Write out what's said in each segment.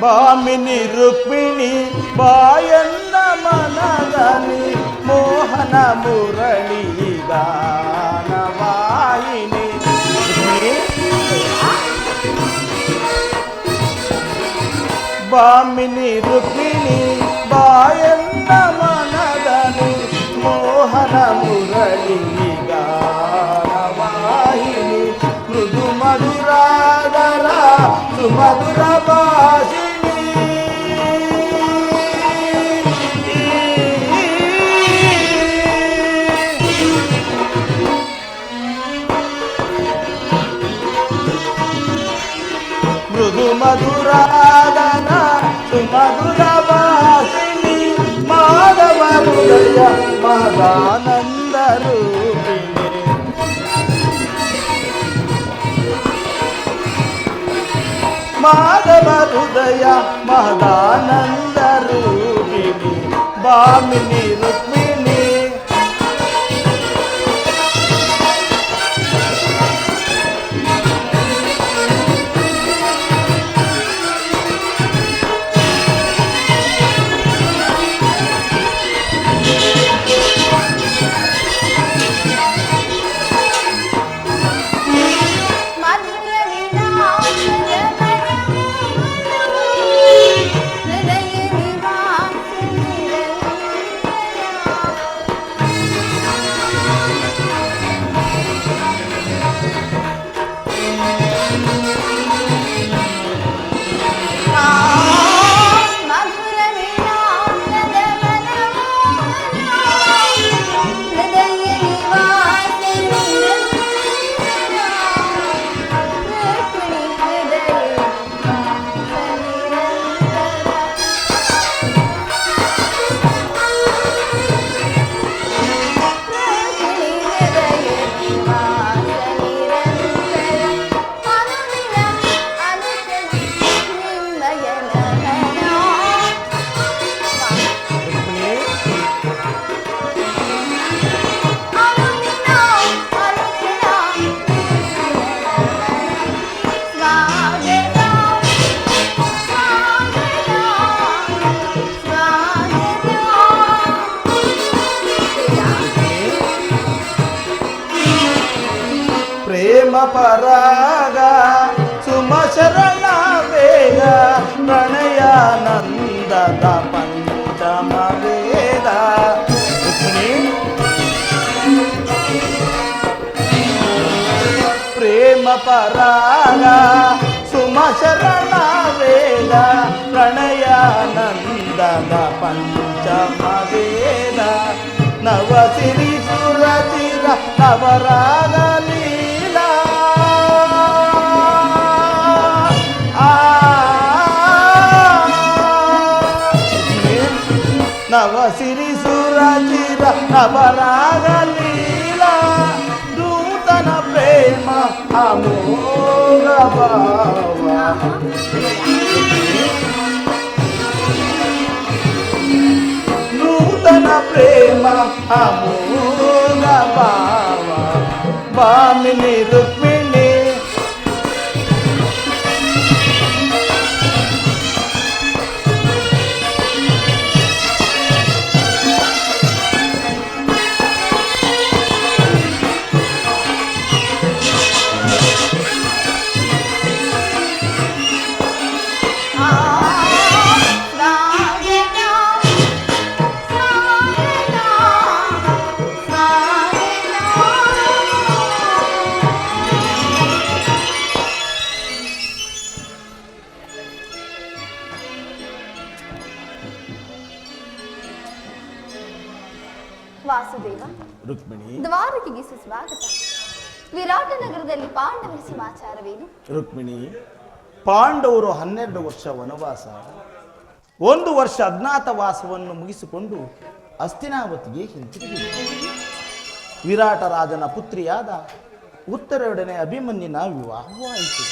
ಭಾಮಿನಿ ರುಕ್ಮಿಣಿ ಬಾಯನ್ನ ಮನದಲ್ಲಿ ಮೋಹನ ಮುರಳಿ ಗಾನವಾಹಿನಿ. ಭಾಮಿನಿ ರುಕ್ಮಿಣಿ ಬಾಯನ್ನ ಮನದಲ್ಲಿ ಮೋಹನ ಮುರಳಿ ಗಾನವಾಹಿನಿ. ಮೃದು ಮಧುರಾದರ ಸುಮಧುರ ಭಾಷಿಣಿ. ಮೃದು ಮಧುರಾದನ ಸುಮಧುರ ಭಾಷಿಣಿ. ಮಾಧವ ಹೃದಯ ಮದಾನಂದ ರೂಪಿಣಿ. ಮಾಧವ ಹೃದಯ ಮದಾನಂದ ರೂಪಿಣಿ. ಭಾಮಿನಿ ರುಕ್ಮಿಣಿ. ಹೃದಯ ಪರಾಗ ಸುಮ ಶರಣ ವೇಗ ಪ್ರಣಯಾನಂದದ ಪಂಚಮ ವೇದ. ಪ್ರೇಮ ಪರಾಗ ಸುಮ ಶರಣ ವೇದ ಪ್ರಣಯಾನಂದದ ಪಂಚಮ ವೇದ. ನವ ಸಿರಿ ಸುರಚಿರ ನವರಾಗ ಲೀಲಾ ನವ ಸಿರಿ ಸುರಚಿರ ನವರಾಗ ಲೀಲಾ ನೂತನ ಪ್ರೇಮ ಅಮೋಘ ಭಾವ. ನೂತನ ಪ್ರೇಮ ಅಮೋಘ ಭಾವ. ಭಾಮಿನಿ ರುಕ್ಮಿಣಿ ವಾಸುದೇವ, ರುಕ್ಮಿಣಿ. ದ್ವಾರಕೆಗೆ ಸುಸ್ವಾಗತ. ವಿರಾಟ ನಗರದಲ್ಲಿ ಪಾಂಡವರ ಸಮಾಚಾರವೇನು? ರುಕ್ಮಿಣಿ, ಪಾಂಡವರು 12 ವರ್ಷ ವನವಾಸ, 1 ವರ್ಷ ಅಜ್ಞಾತವಾಸವನ್ನು ಮುಗಿಸಿಕೊಂಡು ಹಸ್ತಿನಾವತಿಗೆ ಹಿಂತಿರುಗಿದರು. ವಿರಾಟ ರಾಜನ ಪುತ್ರಿಯಾದ ಉತ್ತರೊಡನೆ ಅಭಿಮನ್ಯನ ವಿವಾಹವಾಯಿತು.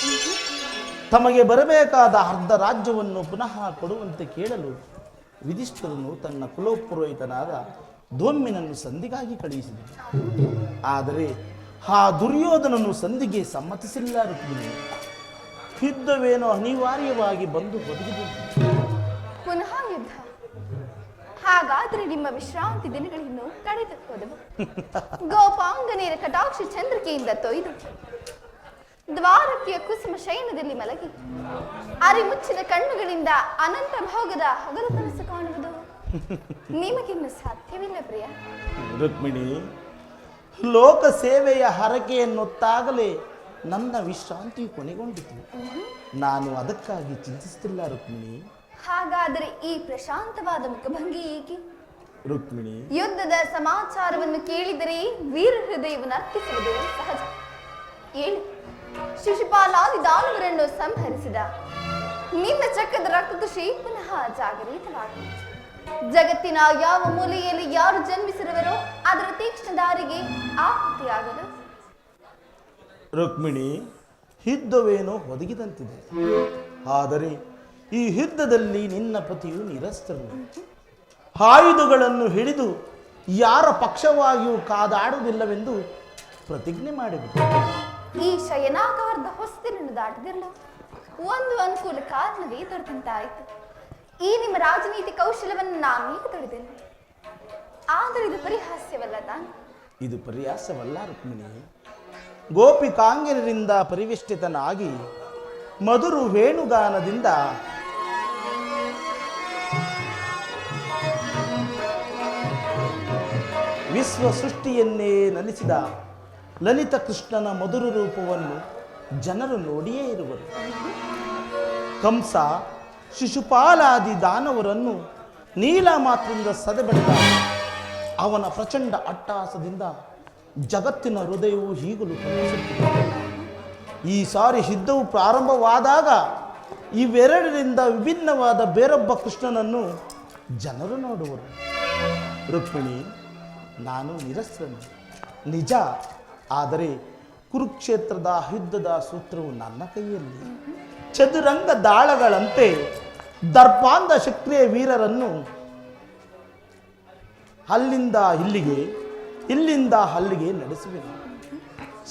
ತಮಗೆ ಬರಬೇಕಾದ ಅರ್ಧ ರಾಜ್ಯವನ್ನು ಪುನಃ ಕೊಡುವಂತೆ ಕೇಳಲು ಯುಧಿಷ್ಠಿರನು ತನ್ನ ಕುಲಪುರೋಹಿತನಾದ ಧೂಮ್ಯನನ್ನು ಸಂಧಿಗಾಗಿ ಕಳುಹಿಸಿದನು. ಆದರೆ ಆ ದುರ್ಯೋಧನನು ಸಂಧಿಗೆ ಸಮ್ಮತಿಸಿಲ್ಲ. ರುಕ್ಮಿಣಿ, ಯುದ್ಧವೇನೋ ಅನಿವಾರ್ಯವಾಗಿ ಬಂದು ಒದಗಿದೆ. ಪುನಃ ಯುದ್ಧ? ಹಾಗಾದ್ರೆ ನಿಮ್ಮ ವಿಶ್ರಾಂತಿ ದಿನಗಳಿನ್ನು ಕಳೆದು ಹೋದವು. ಗೋಪಾಂಗನೆಯರ ಕಟಾಕ್ಷ ಚಂದ್ರಿಕೆಯಿಂದ ತೊಯ್ದು ದ್ವಾರಕೆಯ ಕುಸುಮ ಶಯನದಲ್ಲಿ ಮಲಗಿ ಅರಿಮುಚ್ಚಿದ ಕಣ್ಣುಗಳಿಂದ ಅನಂತ ಭೋಗದ ಹಗಲು ಕನಸು ಕಾಣುವುದು ನಿಮಗಿನ್ನು ಸಾಧ್ಯವಿಲ್ಲ ಪ್ರಿಯ. ರುಕ್ಮಿಣಿ, ಲೋಕ ಸೇವೆಯ ಹರಕೆಯನ್ನೊತ್ತಾಗಲೇ ನನ್ನ ವಿಶ್ರಾಂತಿ ಕೊನೆಗೊಂಡಿತು. ನಾನು ಅದಕ್ಕಾಗಿ ಚಿಂತಿಸುತ್ತಿಲ್ಲ ರುಕ್ಮಿಣಿ. ಹಾಗಾದರೆ ಈ ಪ್ರಶಾಂತವಾದ ಮುಖಭಂಗಿ ಏಕೆ? ರುಕ್ಮಿಣಿ, ಯುದ್ಧದ ಸಮಾಚಾರವನ್ನು ಕೇಳಿದರೆ ವೀರ ಹೃದಯವನ್ನು ಅರ್ಪಿಸುವುದು ಸಹಜ. ಏಳು ಶಿಶುಪಾಲಾದಿ ದಾನವರನ್ನು ಸಂಹರಿಸಿದ ನಿಮ್ಮ ಚಕ್ರದ ರಕ್ತದುಷಿ ಪುನಃ ಜಾಗರಿತವಾಗಲಿ. ಜಗತ್ತಿನ ಯಾವ ಮೂಲೆಯಲ್ಲಿ ಯಾರು ಜನ್ಮಿಸಿರುವರೋ ಅದರ ತೀಕ್ಷ್ಣ ದಾರಿಗೆ ಆಹುತಿಯಾಗಲು. ರುಕ್ಮಿಣಿ, ಯುದ್ಧವೇನೋ ಒದಗಿದಂತಿದೆ. ಆದರೆ ಈ ಯುದ್ಧದಲ್ಲಿ ನಿನ್ನ ಪತಿಯು ನಿರಸ್ತರು. ಆಯುಧಗಳನ್ನು ಹಿಡಿದು ಯಾರ ಪಕ್ಷವಾಗಿಯೂ ಕಾದಾಡುವುದಿಲ್ಲವೆಂದು ಪ್ರತಿಜ್ಞೆ ಮಾಡಿಬಿಟ್ಟು ಈ ಶಯನಾಕಾರದ ಹೊಸ್ತಿಲನ್ನು ದಾಟದಿರಲು ಒಂದು ಅನುಕೂಲ ಕಾರಣವೇ ದೊರೆತಂತಾಯಿತು. ಈ ನಿಮ್ಮ ರಾಜನೀತಿ ಕೌಶಲವನ್ನು ನಾನೀಗ ತೊಳೆದೇನೆ. ಆದರೆ ಇದು ಪರಿಹಾಸ್ಯವಲ್ಲ ತಾನೆ? ಇದು ಪರಿಹಾಸವಲ್ಲ ರುಕ್ಮಿಣಿ. ಗೋಪಿಕಾಂಗನರಿಂದ ಪರಿವೇಷ್ಟಿತನಾಗಿ ಮಧುರು ವೇಣುಗಾನದಿಂದ ವಿಶ್ವ ಸೃಷ್ಟಿಯನ್ನೇ ನಲಿಸಿದ ಲಲಿತ ಕೃಷ್ಣನ ಮಧುರ ರೂಪವನ್ನು ಜನರು ನೋಡಿಯೇ ಇರುವರು. ಕಂಸ ಶಿಶುಪಾಲಾದಿ ದಾನವರನ್ನು ನೀಲ ಮಾತ್ರದಿಂದ ಸದೆಬಡಿದ ಅವನ ಪ್ರಚಂಡ ಅಟ್ಟಹಾಸದಿಂದ ಜಗತ್ತಿನ ಹೃದಯವು ಈಗಲೂ ಕಂಪಿಸುತ್ತಿದೆ. ಈ ಸಾರಿ ಯುದ್ಧವು ಪ್ರಾರಂಭವಾದಾಗ ಇವೆರಡರಿಂದ ವಿಭಿನ್ನವಾದ ಬೇರೊಬ್ಬ ಕೃಷ್ಣನನ್ನು ಜನರು ನೋಡುವರು. ರುಕ್ಮಿಣಿ, ನಾನು ನಿರಸ್ತ್ರನು ನಿಜ. ಆದರೆ ಕುರುಕ್ಷೇತ್ರದ ಯುದ್ಧದ ಸೂತ್ರವು ನನ್ನ ಕೈಯಲ್ಲಿ. ಚದುರಂಗ ದಾಳಗಳಂತೆ ದರ್ಪಾಂಧ ಶಕ್ತಿಯ ವೀರರನ್ನು ಅಲ್ಲಿಂದ ಇಲ್ಲಿಗೆ, ಇಲ್ಲಿಂದ ಅಲ್ಲಿಗೆ ನಡೆಸುವೆನು.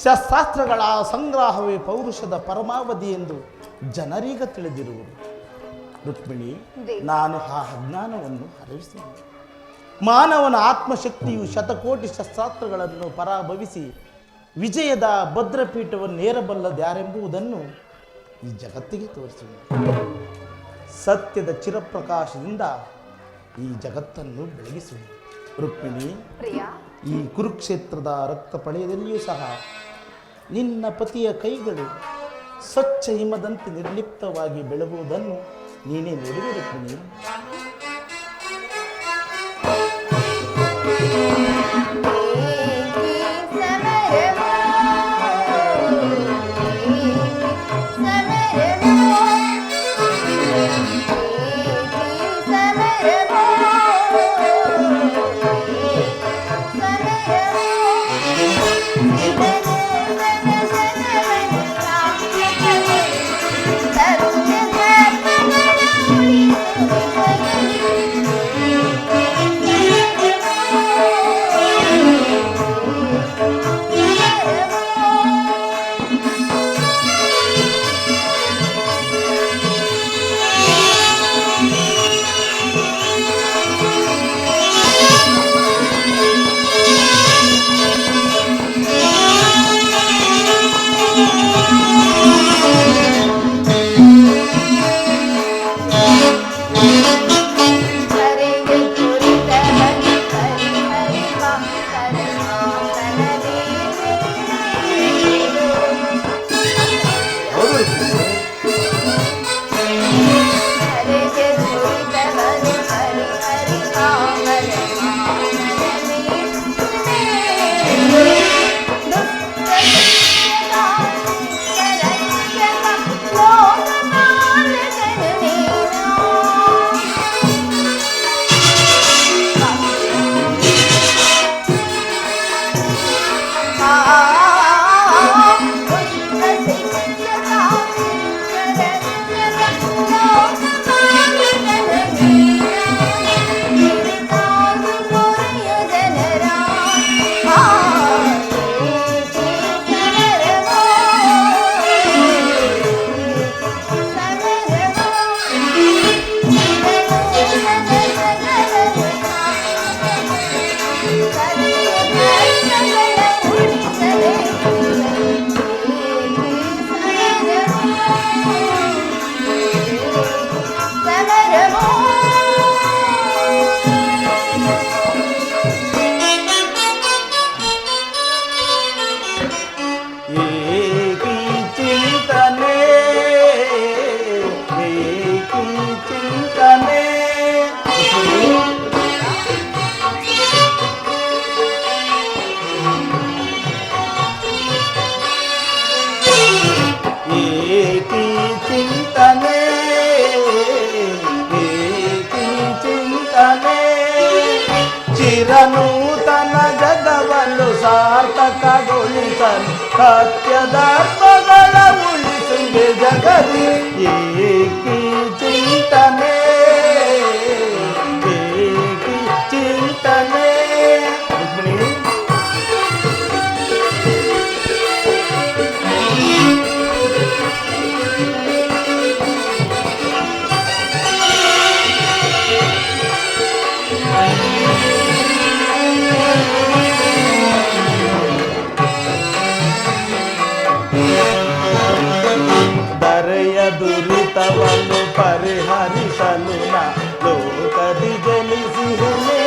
ಶಸ್ತ್ರಾಸ್ತ್ರಗಳ ಸಂಗ್ರಹವೇ ಪೌರುಷದ ಪರಮಾವಧಿ ಎಂದು ಜನರೀಗ ತಿಳಿದಿರುವುದು. ರುಕ್ಮಿಣಿ, ನಾನು ಆ ಅಜ್ಞಾನವನ್ನು ಹರವಿಸಿದೆ. ಮಾನವನ ಆತ್ಮಶಕ್ತಿಯು ಶತಕೋಟಿ ಶಸ್ತ್ರಾಸ್ತ್ರಗಳನ್ನು ಪರಾಭವಿಸಿ ವಿಜಯದ ಭದ್ರಪೀಠವನ್ನು ಏರಬಲ್ಲದ್ಯಾರೆಂಬುದನ್ನು ಈ ಜಗತ್ತಿಗೆ ತೋರಿಸುವೆ. ಸತ್ಯದ ಚಿರಪ್ರಕಾಶದಿಂದ ಈ ಜಗತ್ತನ್ನು ಬೆಳಗಿಸುವೆ. ರುಕ್ಮಿಣಿ, ಪ್ರಿಯ, ಈ ಕುರುಕ್ಷೇತ್ರದ ರಕ್ತ ಪಳೆಯದಲ್ಲಿಯೂ ಸಹ ನಿನ್ನ ಪತಿಯ ಕೈಗಳು ಸ್ವಚ್ಛ ಹಿಮದಂತೆ ನಿರ್ಲಿಪ್ತವಾಗಿ ಬೆಳಗುವುದನ್ನು ನೀನೇ ನೋಡುವೆ ರುಕ್ಮಿಣಿ. ಚಿರನೂತನ ಜಗವನ್ನು ಸಾರ್ಥಕಗೊಳಿಸಲು ಸತ್ಯಧರ್ಮಗಳ ಉಳಿಸುವೆ ಜಗದಿ ಏಕಿ ಚಿಂತನೆ ಏಕಿ ಚಿಂತನೆ. ದುರಿತವನ್ನು ಪರಿಹರಿಸಲು ನಾ ಲೋಕದಿ ಜನಿಸಿರುವೆ.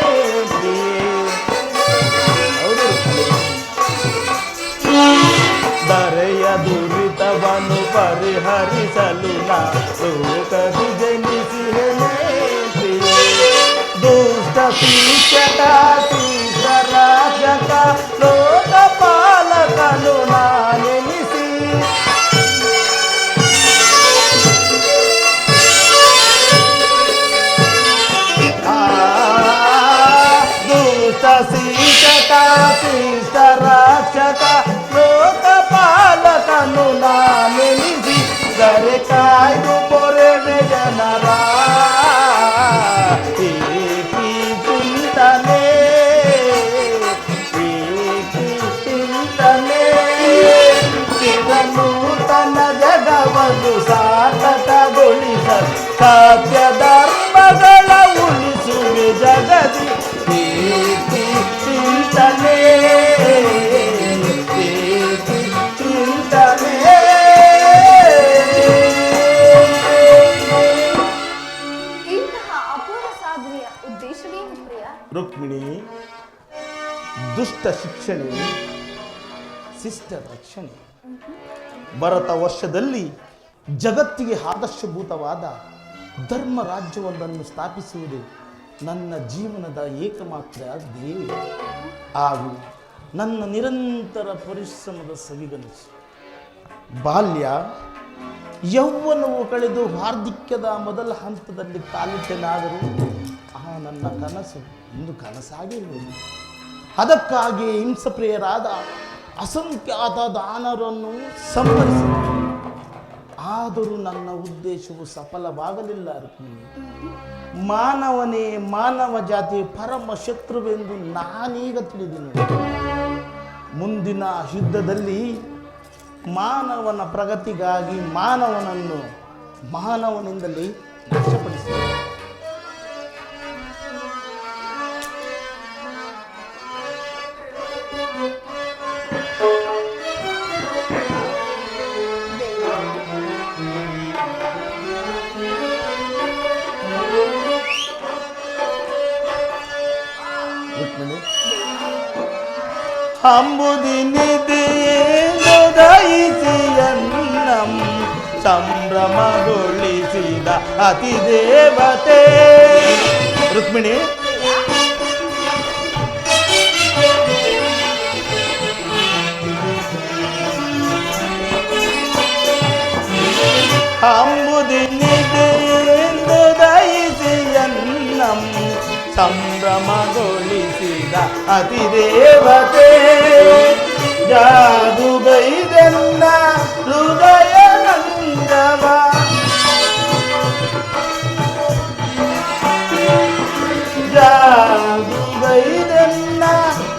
ದರೆಯ ದುರಿತವನ್ನು ಪರಿಹರಿಸಲು ನಾ ಲೋಕದಿ ಜನಿಸಿರುವೆ. ದುಷ್ಟ ಶಿಕ್ಷಕ ಶಿಷ್ಟ ರಾಜಕ ಲೋಕಪಾಲಕನು ನಾನೆನಿಸಿ ಶಿಕ್ಷಕ ಶಿಷ್ಟ ರಕ್ಷಕ ಲೋಕಪಾಲಕನು ನಾನೆನಿಸಿ ದರೆ ಕಾಯ್ದು ಪೊರೆವೆ ಜನರ ಏಕಿ ಚಿಂತನೆ ಏಕಿ ಚಿಂತನೆ. ಚಿರನೂತನ ಜಗವನ್ನು ಸಾರ್ಥಕಗೊಳಿಸಲು ಸತ್ಯ ಧರ್ಮಗಳ ಉಳಿಸುವೆ ಜಗದಿ ಏಕಿ ಚಿಂತನೆ ಏಕಿ ವಿಷಯವೇನು ಪ್ರಿಯ? ರುಕ್ಮಿಣಿ, ದುಷ್ಟ ಶಿಕ್ಷಣೆ, ಶಿಷ್ಟ ರಕ್ಷಣೆ. ಭರತ ವರ್ಷದಲ್ಲಿ ಜಗತ್ತಿಗೆ ಆದರ್ಶಭೂತವಾದ ಧರ್ಮ ರಾಜ್ಯವೊಂದನ್ನು ಸ್ಥಾಪಿಸುವುದು ನನ್ನ ಜೀವನದ ಏಕಮಾತ್ರ ಧ್ಯೇಯ ಹಾಗೂ ನನ್ನ ನಿರಂತರ ಪರಿಶ್ರಮದ ಸವಿಗನಸು. ಬಾಲ್ಯ ಯೌವನವು ಕಳೆದು ವಾರ್ಧಕ್ಯದ ಮೊದಲ ಹಂತದಲ್ಲಿ ಕಾಲಿಟ್ಟೆನಾದರೂ ಆ ನನ್ನ ಕನಸು ಇಂದು ಕನಸಾಗಿರುವುದು. ಅದಕ್ಕಾಗಿ ಹಿಂಸಪ್ರಿಯರಾದ ಅಸಂಖ್ಯಾತ ದಾನರನ್ನು ಸಂಹರಿಸಿದರು. ಆದರೂ ನನ್ನ ಉದ್ದೇಶವು ಸಫಲವಾಗಲಿಲ್ಲ ರುಕ್ಮಿಣಿ. ಮಾನವನೇ ಮಾನವ ಜಾತಿಯ ಪರಮ ಶತ್ರುವೆಂದು ನಾನೀಗ ತಿಳಿದೆನು. ಮುಂದಿನ ಯುದ್ಧದಲ್ಲಿ ಮಾನವನ ಪ್ರಗತಿಗಾಗಿ ಮಾನವನನ್ನು ಮಾನವನಿಂದಲೇ ನಾಶಪಡಿಸಿದೆ. ಅಂಬುದಿನಿದೆಯನ್ನಂ ಸಂಭ್ರಮಗೊಳಿಸಿದ ಅತಿದೇವತೆ. ರುಕ್ಮಿಣಿ, ಅಂಬುದಿನಿದೆಯನ್ನಂ ಸಂಭ್ರಮಗೊಳಿಸಿದ ಅತಿದೇವತೆ. ಜಾದುಗೈದೆನ್ನ ಹೃದಯ ನಂದವ, ಜಾದುಗೈದೆನ್ನ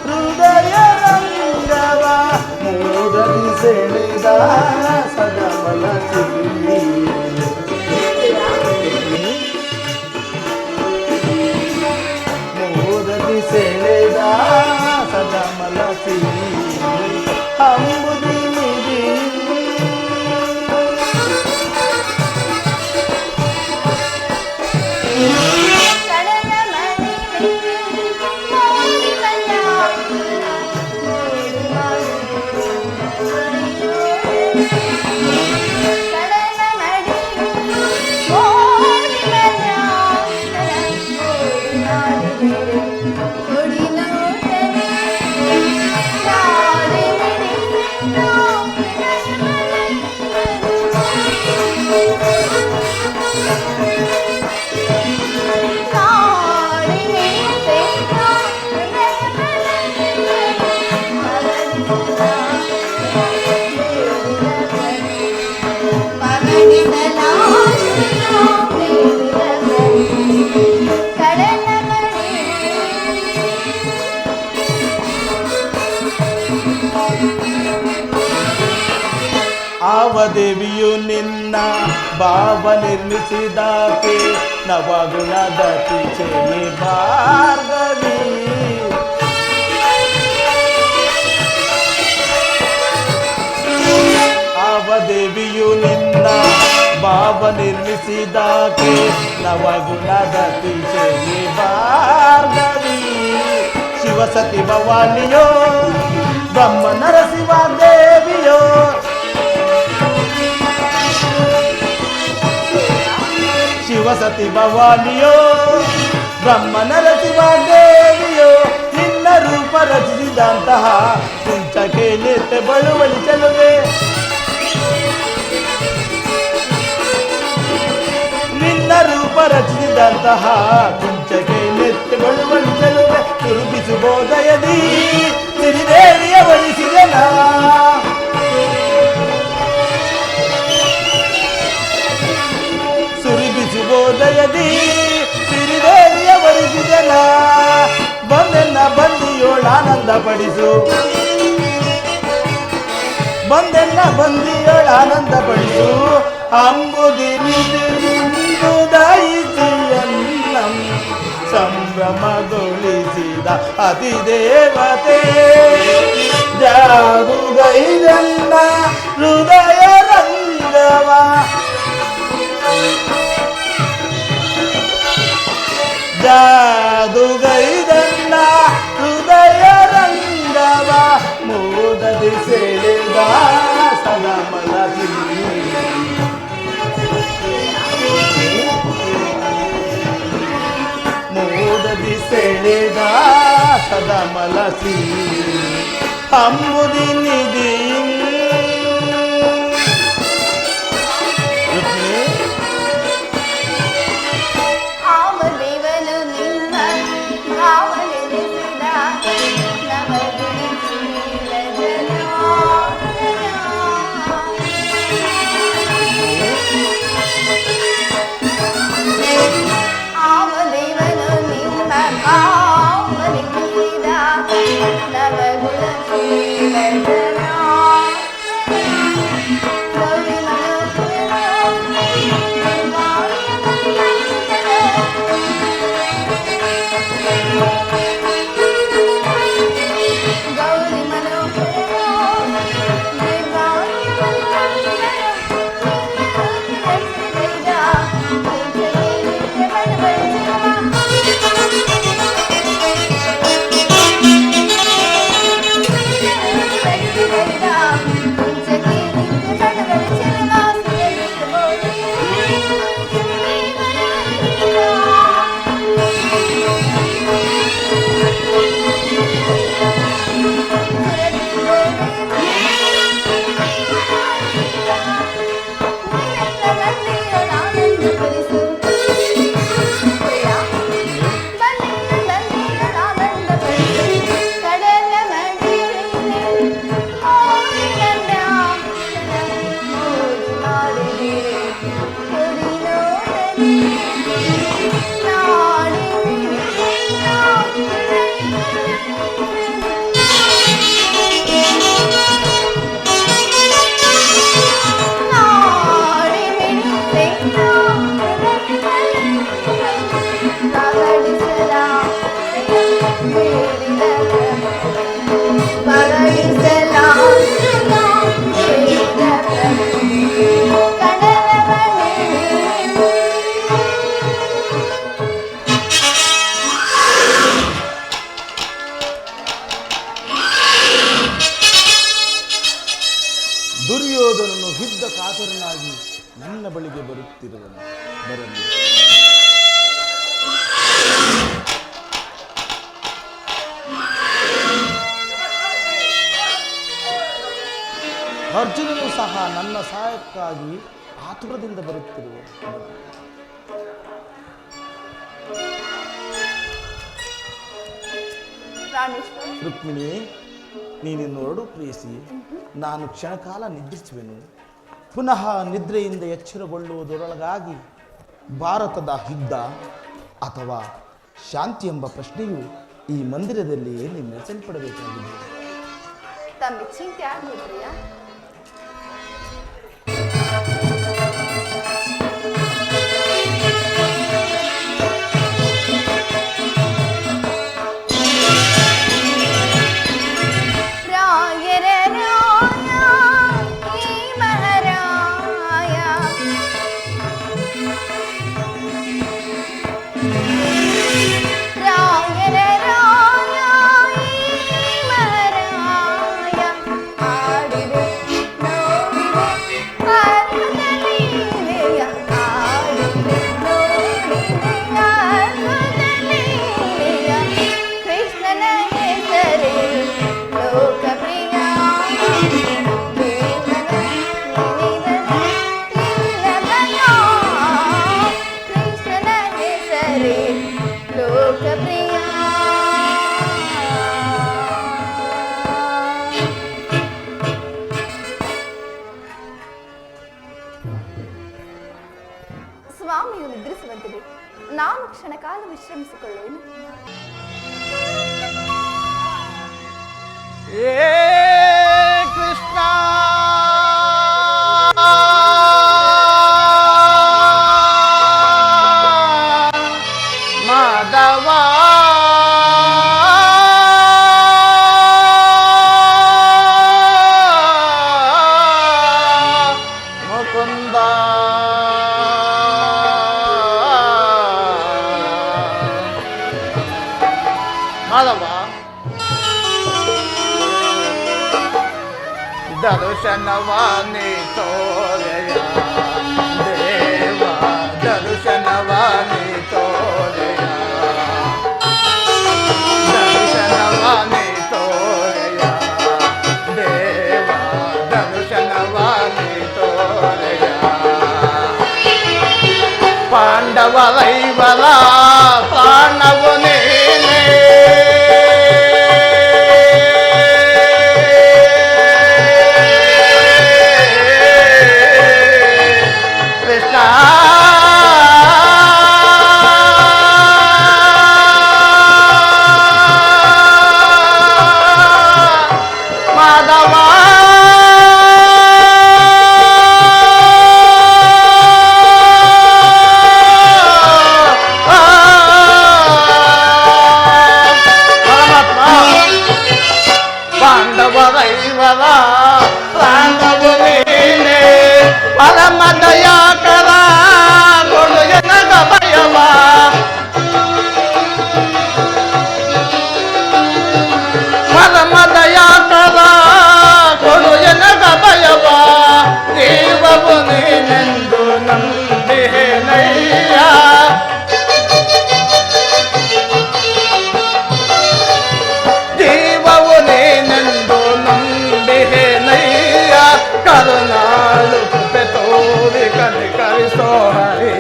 ಹೃದಯ ನಂದವ, ಮೋದಲಿ ಸೆಳೆದ ಸಗಮಲ ಸಿರಿ. ಸೆಳೆದ ಸದಮಲ ಸಿರಿ ಅಂಬುದಿನಿದಿ. ಆವದೇವಿಯು ನಿನ್ನ ಭಾವ ನಿರ್ಮಿಸಿದಾಕೆ ನವಗುಣದ ಪಿಚೆಯೇ ಭಾರ್ಗವಿ. ಆವದೇವಿಯು ನಿನ್ನ ಭಾವ ನಿರ್ಮಿಸಿದಾಕೆ ನವಗುಣದ ಪಿಚೆಯೇ ಭಾರ್ಗವಿ. ಶಿವಸತಿ ಭವಾನಿಯೋ ಬ್ರಹ್ಮ ನರಸಿಂಹ ದೇವಿಯೋ, ಶಿವಸತಿ ಭವಾನಿಯೋ ಬ್ರಹ್ಮ ನರಸಿಂಹ ದೇವಿಯೋ, ನಿನ್ನ ರೂಪ ರಚಿಸಿದಂತಹ ಕುಂಚಕ್ಕೆ ನಿತ್ಯ ಬಳುವಳಿ ಚೆಲುವೆ. ನಿನ್ನ ರೂಪ ರಚಿಸಿದಂತಹ ಕುಂಚಕ್ಕೆ ನಿತ್ಯ ಬಳುವಳಿ ಚೆಲುವೆ. ತುರುಗಿಸುಬೋದಯದಿ ಸಿರಿದೇವಿಯ ಬಳಿಸಿದೆನ, ಸುರಿಬಿಸುಬೋದಯದಿ ಸಿರಿದೇವಿಯ ಬಳಿಸಿದೆನ. ಬಂದೆನ್ನ ಬಂದಿಯೋಳಾನಂದ ಪಡಿಸು, ಬಂದೆನ್ನ ಬಂದಿಯೋಳಾನಂದ ಪಡಿಸು. ಅಂಬುದಿನಿದೆಯನ್ನಂ ಸಂಭ್ರಮಗೊಳಿಸಿದ ಅತಿದೇವತೆ. ಜಾದುಗೈದನ್ನ ಹೃದಯ ರಂಗವ, ಜಾದುಗೈದನ್ನ ಹೃದಯ ರಂಗವ ಮೋದದಿ ಸೆಳೆದ ಸದಮಲಸಿ ಮೋದದಿ ಸೆಳೆದ ಸದಮಲಸಿ ಅಂಬುದಿ ನಿಧಿ ದುರ್ಯೋಧನನು ಹಿದ್ದ ಕಾತರನಾಗಿ ನನ್ನ ಬಳಿಗೆ ಬರುತ್ತಿರುವನು. ಬರಲಿ. ಅರ್ಜುನನು ಸಹ ನನ್ನ ಸಹಾಯಕ್ಕಾಗಿ ಆತುರದಿಂದ ಬರುತ್ತಿರುವನು. ರುಕ್ಮಿಣಿ, ನೀನಿನ್ನು ಹೊರಡು ಪ್ರೇಯಸಿ. ನಾನು ಕ್ಷಣಕಾಲ ನಿದ್ರಿಸುವೆನು. ಪುನಃ ನಿದ್ರೆಯಿಂದ ಎಚ್ಚರಗೊಳ್ಳುವುದರೊಳಗಾಗಿ ಭಾರತದ ಯುದ್ಧ ಅಥವಾ ಶಾಂತಿ ಎಂಬ ಪ್ರಶ್ನೆಯು ಈ ಮಂದಿರದಲ್ಲಿಯೇ ನಿರ್ಣಯಿಸಲ್ಪಡಬೇಕಾಗಿದೆ. ತಮ್ಮ ಚಿಂತೆ ಆಗ್ಬೋದ್ರಿಯಾ? ಸ್ವಾಮಿಯು ನಿದ್ರಿಸುವಂತಿದೆ. ನಾನು ಕ್ಷಣಕಾಲ ವಿಶ್ರಮಿಸಿಕೊಳ್ಳುವೆನು. ಕೃಷ್ಣ ಮಾಧವ ಮುಕುಂದ ಮಾಧವ ದರ್ಶನವಾನಿ ತೋರೆಯ ದೇವ ದರ್ಶನವಾನಿ ತೋರೆಯ ದರ್ಶನವಾನಿ ತೋರೆಯ ದೇವ ದರ್ಶನವಾನಿ ತೋರೆಯ ಪಾಂಡವರೈವರ ಪ್ರಾಣವು ನೀನೇ ಕೃಷ್ಣ ಮಾಧವ ಪಾಂಡವರೈವರ ಪ್ರಾಣವು ನೀನೆ ಪರಮ ದಯಾಕರ ಕೊಡು ಎನಗ ಭಯವ ಪರಮ ದಯಾಕರ ಕೊಡು ಎನಗ ಭಯವ ದೇವವು ನೀನೆಂದು ನಂಬಿಹೇನಯ್ಯ ದೇವವು ನೀನೆಂದು ನಂಬಿಹೇನಯ್ಯ ಕರುಣಾಳು ಕೃಪೆ ತೋರಿ ಕನಿಕರಿಸೋ ಹರಿ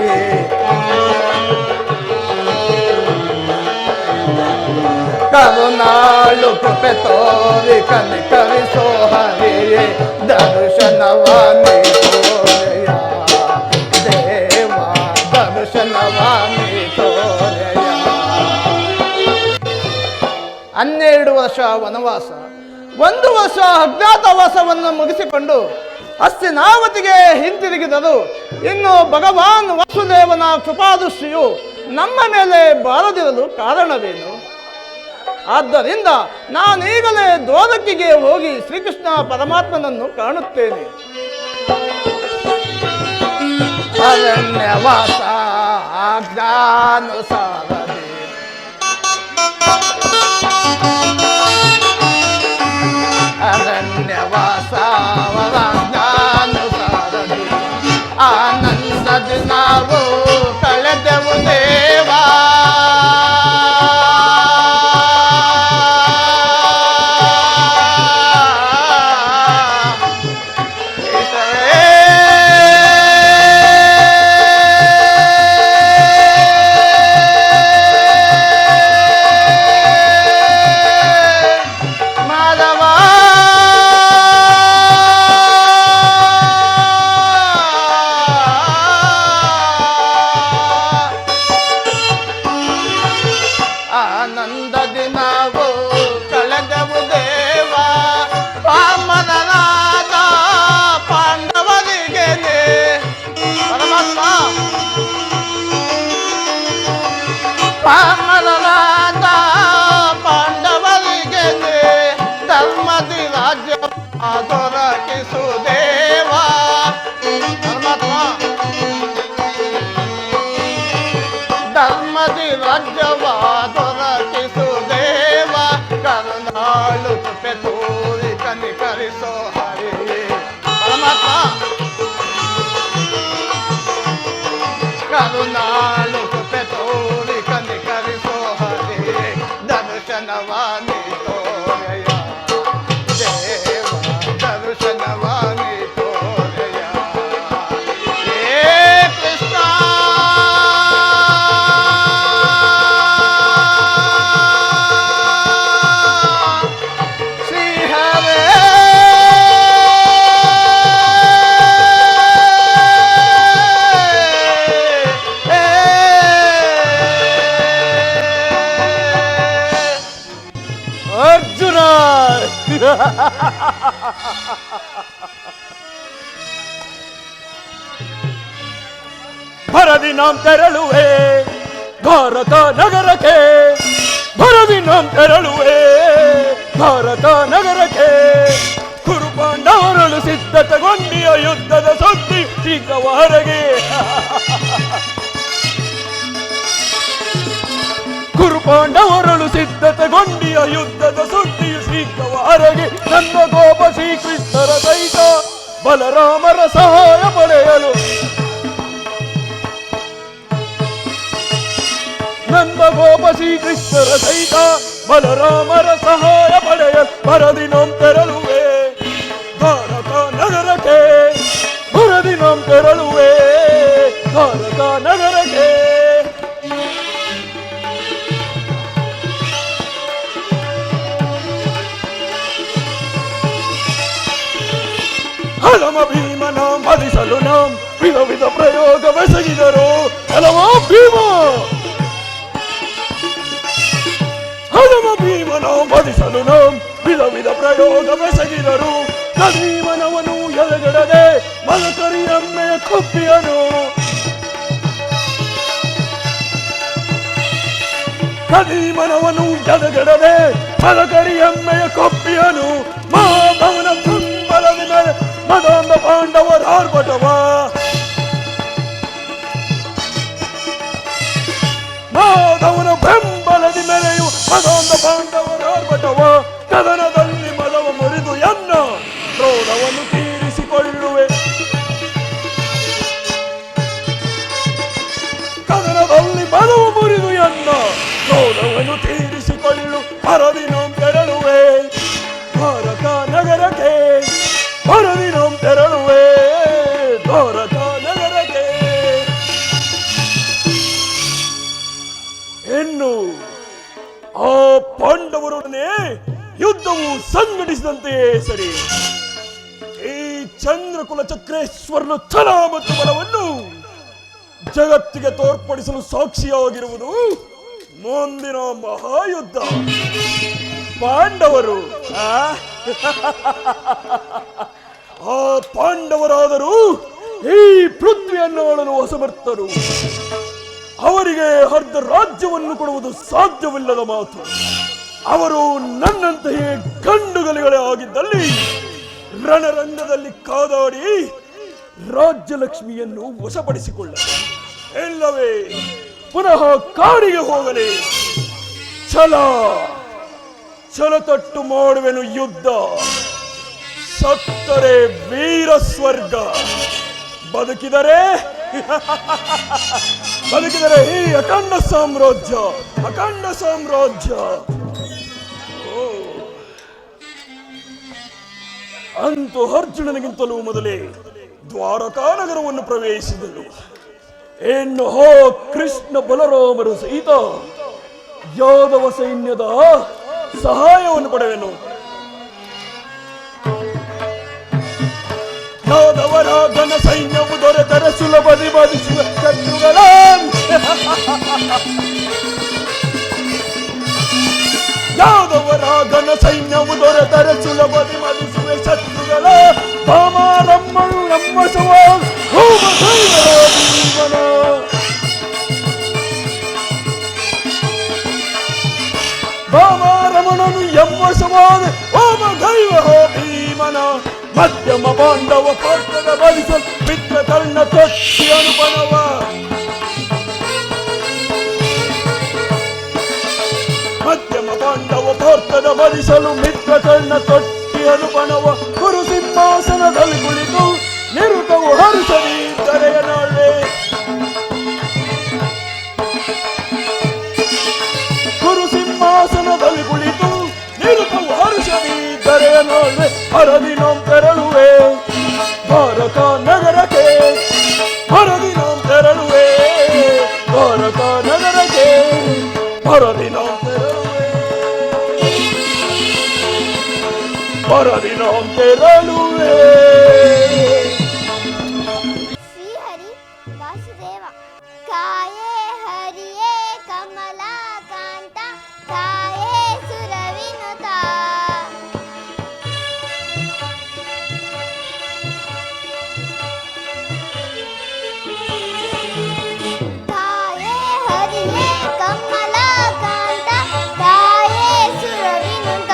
ಕರುಣಾಳು ಕೃಪೆ ತೋರಿ ಕನಿಕರಿಸೋ ಹರಿ ದರ್ಶನವಾನಿ ತೋರೆಯ ದೇವ ದರ್ಶನವಾನಿ ತೋರೆಯ 12 ವರ್ಷ ವನವಾಸ 1 ವರ್ಷ ಅಜ್ಞಾತವಾಸವನ್ನು ಮುಗಿಸಿಕೊಂಡು ಹಸ್ತಿನಾವತಿಗೆ ಹಿಂತಿರುಗಿದರು. ಇನ್ನು ಭಗವಾನ್ ವಸುದೇವನ ಕೃಪಾದೃಷ್ಟಿಯು ನಮ್ಮ ಮೇಲೆ ಬಾರದಿರಲು ಕಾರಣವೇನು? ಆದ್ದರಿಂದ ನಾನೀಗಲೇ ದ್ವಾರಕೆಗೆ ಹೋಗಿ ಶ್ರೀಕೃಷ್ಣ ಪರಮಾತ್ಮನನ್ನು ಕಾಣುತ್ತೇನೆ. ಅರಣ್ಯವಾಸ ಆಜ್ಞಾನುಸಾರದಿ ಅರಣ್ಯವಾಸ ಆಜ್ಞಾನುಸಾರದಿ ಆನಂದದಿ ನಾವು ಕಳೆದೆವು ದೇವಾ. ಆನಂದದಿ ನಾವು ಕಳೆದೆವು ದೇವ. ಪಾಮರನಾದ ಪಾಂಡವರಿಗೆ ಪರಮಾತ್ಮ ಪಾಮರನಾದ ಪಾಂಡವರಿಗೆ ಧರ್ಮದಿ ರಾಜ್ಯ ದೊರಕಿಸು ದೇವ. ಪರಮಾತ್ಮ ಧರ್ಮದಿ ರಾಜ್ಯವ ದೊರಕಿಸು ದೇವ. ಕರುಣಾಳು ಕೃಪೆ ತೋರಿ ಕನಿಕರಿಸೋ ಹರಿ. ಪರಮಾತ್ಮ ಕರುಣಾಳು ಕೃಪೆ ತೋರಿ ಕನಿಕರಿಸೋ ಹರಿ. ದರ್ಶನವಾನಿ ತೋರೆಯ ದೇವ ದರ್ಶನವಾನಿ ತೋರೆಯ ಹೇ ಕೃಷ್ಣ. ಅರ್ಜುನ ಭರದಿ ನಾಂ ತೆರಳುವೆ ಭಾರತ ನಗರಕ್ಕೆ. ಭರದಿ ನಾಂ ತೆರಳುವೆ ಭಾರತ ನಗರಕ್ಕೆ. ಕುರುಪಾಂಡವರಳು ಸಿದ್ಧತೆಗೊಂಡಿಯ ಯುದ್ಧದ ಸುದ್ದಿ ಶೀಘ್ರವರೆಗೆ. ಕುರು ಪಾಂಡವರಳು ಸಿದ್ಧತೆಗೊಂಡಿಯ ಯುದ್ಧದ ಸುದ್ದಿಯು ಶೀಘ್ರವ ಹರಗಿ ನನ್ನ ಗೋಪ ಶ್ರೀಕೃಷ್ಣರ ಸಹಿತ ಬಲರಾಮರ ಸಹಾಯ ಪಡೆಯಲು ನಂದ ಗೋಪ ಶ್ರೀಕೃಷ್ಣರ ಸಹಿತ ಬಲರಾಮರ ಸಹಾಯ ಪಡೆಯಲು ಬರದಿ ನಾಂ ತೆರಳುವೆ ಭಾರತ ನಗರಕ್ಕೆ ಬರದಿ ನಾಂ ತೆರಳುವೆ ಭಾರತ ನಗರಕ್ಕೆ. ಹಲಮ ಭೀಮನ ಮದಿಸಲು ನಾಂ ವಿಧ ವಿಧ ಪ್ರಯೋಗವೆಸಗಿದರು. ಹಲಮ ಭೀಮ ಹಲಮ ಭೀಮನ ಮದಿಸಲು ನಾಂ ವಿಧ ವಿಧ ಪ್ರಯೋಗವೆಸಗಿದರು. ಕದೀಮನವನು ಎಲೆಗಡದೆ ಮಲಕರಿ ಎಮ್ಮೆಯ ಕೊಪ್ಪಿಯನು ಕದೀಮನವನು ಎಲೆಗಡದೆ ಮಲಕರಿ ಎಮ್ಮೆಯ ಕೊಪ್ಪಿಯನು. ಮಾಧವನ ಬೆಂಬಲದ ಮೇಲೆ ಮದಾಂಧ ಪಾಂಡವರ ಆರ್ಭಟವ ಮಾಧವನ ಬೆಂಬಲದಿ ಮೆರೆಯು ಮದಾಂಧ ಪಾಂಡವರ ಆರ್ಭಟವ. ಕದನದಲ್ಲಿ ಮದವ ಮುರಿದು ಎನ್ನ ಕ್ರೋಧವನ್ನು ತೀರಿಸಿಕೊಳ್ಳುವೆ ಕದನದಲ್ಲಿ ಮದವ ಮುರಿದು ಎನ್ನ ಕ್ರೋಧವನ್ನು ತೀರಿಸಿಕೊಳ್ಳು ಹರದಿ ನಾಂ ತೆರಳುವೆ ಭಾರತ ನಗರಕ್ಕೆ ಹರದಿ ನಾಂ ತೆರಳುವೆ ಭಾರತ ನಗರಕ್ಕೆ. ಇನ್ನು ಆ ಪಾಂಡವರೊಡನೆ ಯುದ್ಧವು ಸಂಘಟಿಸಿದಂತೆಯೇ ಸರಿ. ಈ ಚಂದ್ರಕುಲ ಚಕ್ರೇಶ್ವರನ ಛಲ ಮತ್ತು ಬಲವನ್ನು ಜಗತ್ತಿಗೆ ತೋರ್ಪಡಿಸಲು ಸಾಕ್ಷಿಯಾಗಿರುವುದು ಮುಂದಿನ ಮಹಾಯುದ್ಧ. ಪಾಂಡವರು ಆ ಪಾಂಡವರಾದರೂ ಈ ಪೃಥ್ವಿಯನ್ನು ಆಳಲು ಅಸಮರ್ಥರು. ಅವರಿಗೆ ಅರ್ಧ ರಾಜ್ಯವನ್ನು ಕೊಡುವುದು ಸಾಧ್ಯವಿಲ್ಲದ ಮಾತು. ಅವರು ನನ್ನಂತೆಯೇ ಗಂಡುಗಲಿಗಳೇ ಆಗಿದ್ದಲ್ಲಿ ರಣರಂಗದಲ್ಲಿ ಕಾದಾಡಿ ರಾಜ್ಯಲಕ್ಷ್ಮಿಯನ್ನು ವಶಪಡಿಸಿಕೊಳ್ಳ, ಇಲ್ಲವೇ ಪುನಃ ಕಾಡಿಗೆ ಹೋಗಲಿ. ಛಲತಟ್ಟು ಮಾಡುವೆನು ಯುದ್ಧ. ಸತ್ತರೆ ವೀರ ಸ್ವರ್ಗ, ಬದುಕಿದರೆ ಈ ಅಖಂಡ ಸಾಮ್ರಾಜ್ಯ. ಅಂತೂ ಅರ್ಜುನನಿಗಿಂತಲೂ ಮೊದಲೇ ದ್ವಾರಕಾ ನಗರವನ್ನು ಪ್ರವೇಶಿಸಿದನು. ಇನ್ನು ಕೃಷ್ಣ ಬಲರಾಮರು ಸಹಿತ ಯಾದವ ಸೈನ್ಯದ ಸಹಾಯವನ್ನು ಪಡೆವೆನು. ಯಾದವರ ಘನ ಸೈನ್ಯವು ದೊರೆತರೆ ಸುಲಭದಿ ಬಾಧಿಸುವ ಶತ್ರುಗಳ ಯಾದವರ ಘನ ಸೈನ್ಯವು ದೊರೆತರೆ ಸುಲಭದಿ ಬಾಧಿಸುವ ಶತ್ರುಗಳ ಭಾಮಾರಮ್ಮನು ನಮ್ಮ ಸವಾಲ್ ಜೀವನ ಭಾಮಾರಮಣನು ಎಮ್ಮ ಸವಾದ ಓಮ ದೈವ ಭೀಮನ ಮಧ್ಯಮ ಪಾಂಡವ ಕೋಟದ ಬಲಿಸಲು ಮಿತ್ರ ಕರ್ಣ ತೊಟ್ಟಿ ಅನುಪಣವ ಮಧ್ಯಮ ಪಾಂಡವ ಕೋಟದ ಬಲಿಸಲು ಮಿತ್ರ ಕರ್ಣ ತೊಟ್ಟಿ ಅನುಪಣವ. ಗುರು ಸಿಂಹಾಸನದಲ್ಲಿ ಕುಳಿತು ನಿರುತವು ಹರುಷದಿ ತೆರೆಯ ನಾಳೆ ಗುರು ಸಿಂಹಾಸನದಲ್ಲಿ ಕುಳಿತು ನಿರುತವು ಹರುಷದಿ ತೆರೆಯ ನಾಳೆ ಹರದಿ ನಾಂ ತೆರಳುವೆ ಭಾರತ ನಗರಕ್ಕೆ ಹರದಿ ನಾಂ ತೆರಳುವೆ ಭಾರತ ನಗರಕ್ಕೆ ಹರದಿ ನಾಂ ತೆರಳುವೆ ಹರದಿ ನಾಂ ತೆರಳುವೆ. ಶ್ರೀಹರಿ ವಾಸುದೇವ ಕಾಯೇ ಹರಿಯೇ ಕಮಲಾಕಾಂತ ಕಾಯೇ ಸುರವಿನುತ ಕಾಯೇ ಹರಿಯೇ ಕಮಲಾಕಾಂತ ಕಾಯೇ ಸುರವಿನುತ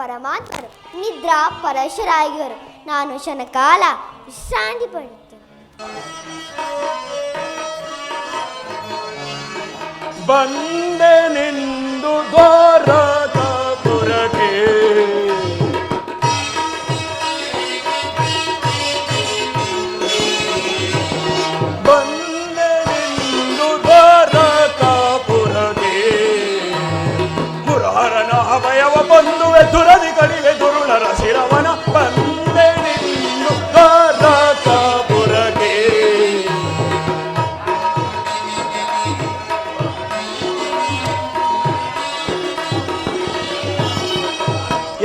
ಪರಮಾತ್ಮರು ನಿದ್ರಾ ಪರಶರಾಗಿವರು. ನಾನು ಕ್ಷಣಕಾಲ ವಿಶ್ರಾಂತಿ ಪಡೆಯುತ್ತೇನೆ. ಬಂದೆನೆಂದು ದ್ವಾರಕಾಪುರಕ್ಕೆ ಮುರಾರನ ಅಭಯವ ಬಂದುವೆ ದುರದಿ ಕಡಿವೆ ದುರುಳರ ಶಿರವನ ಬಂದೆನೆಂದು ದ್ವಾರಕಾಪುರಕ್ಕೆ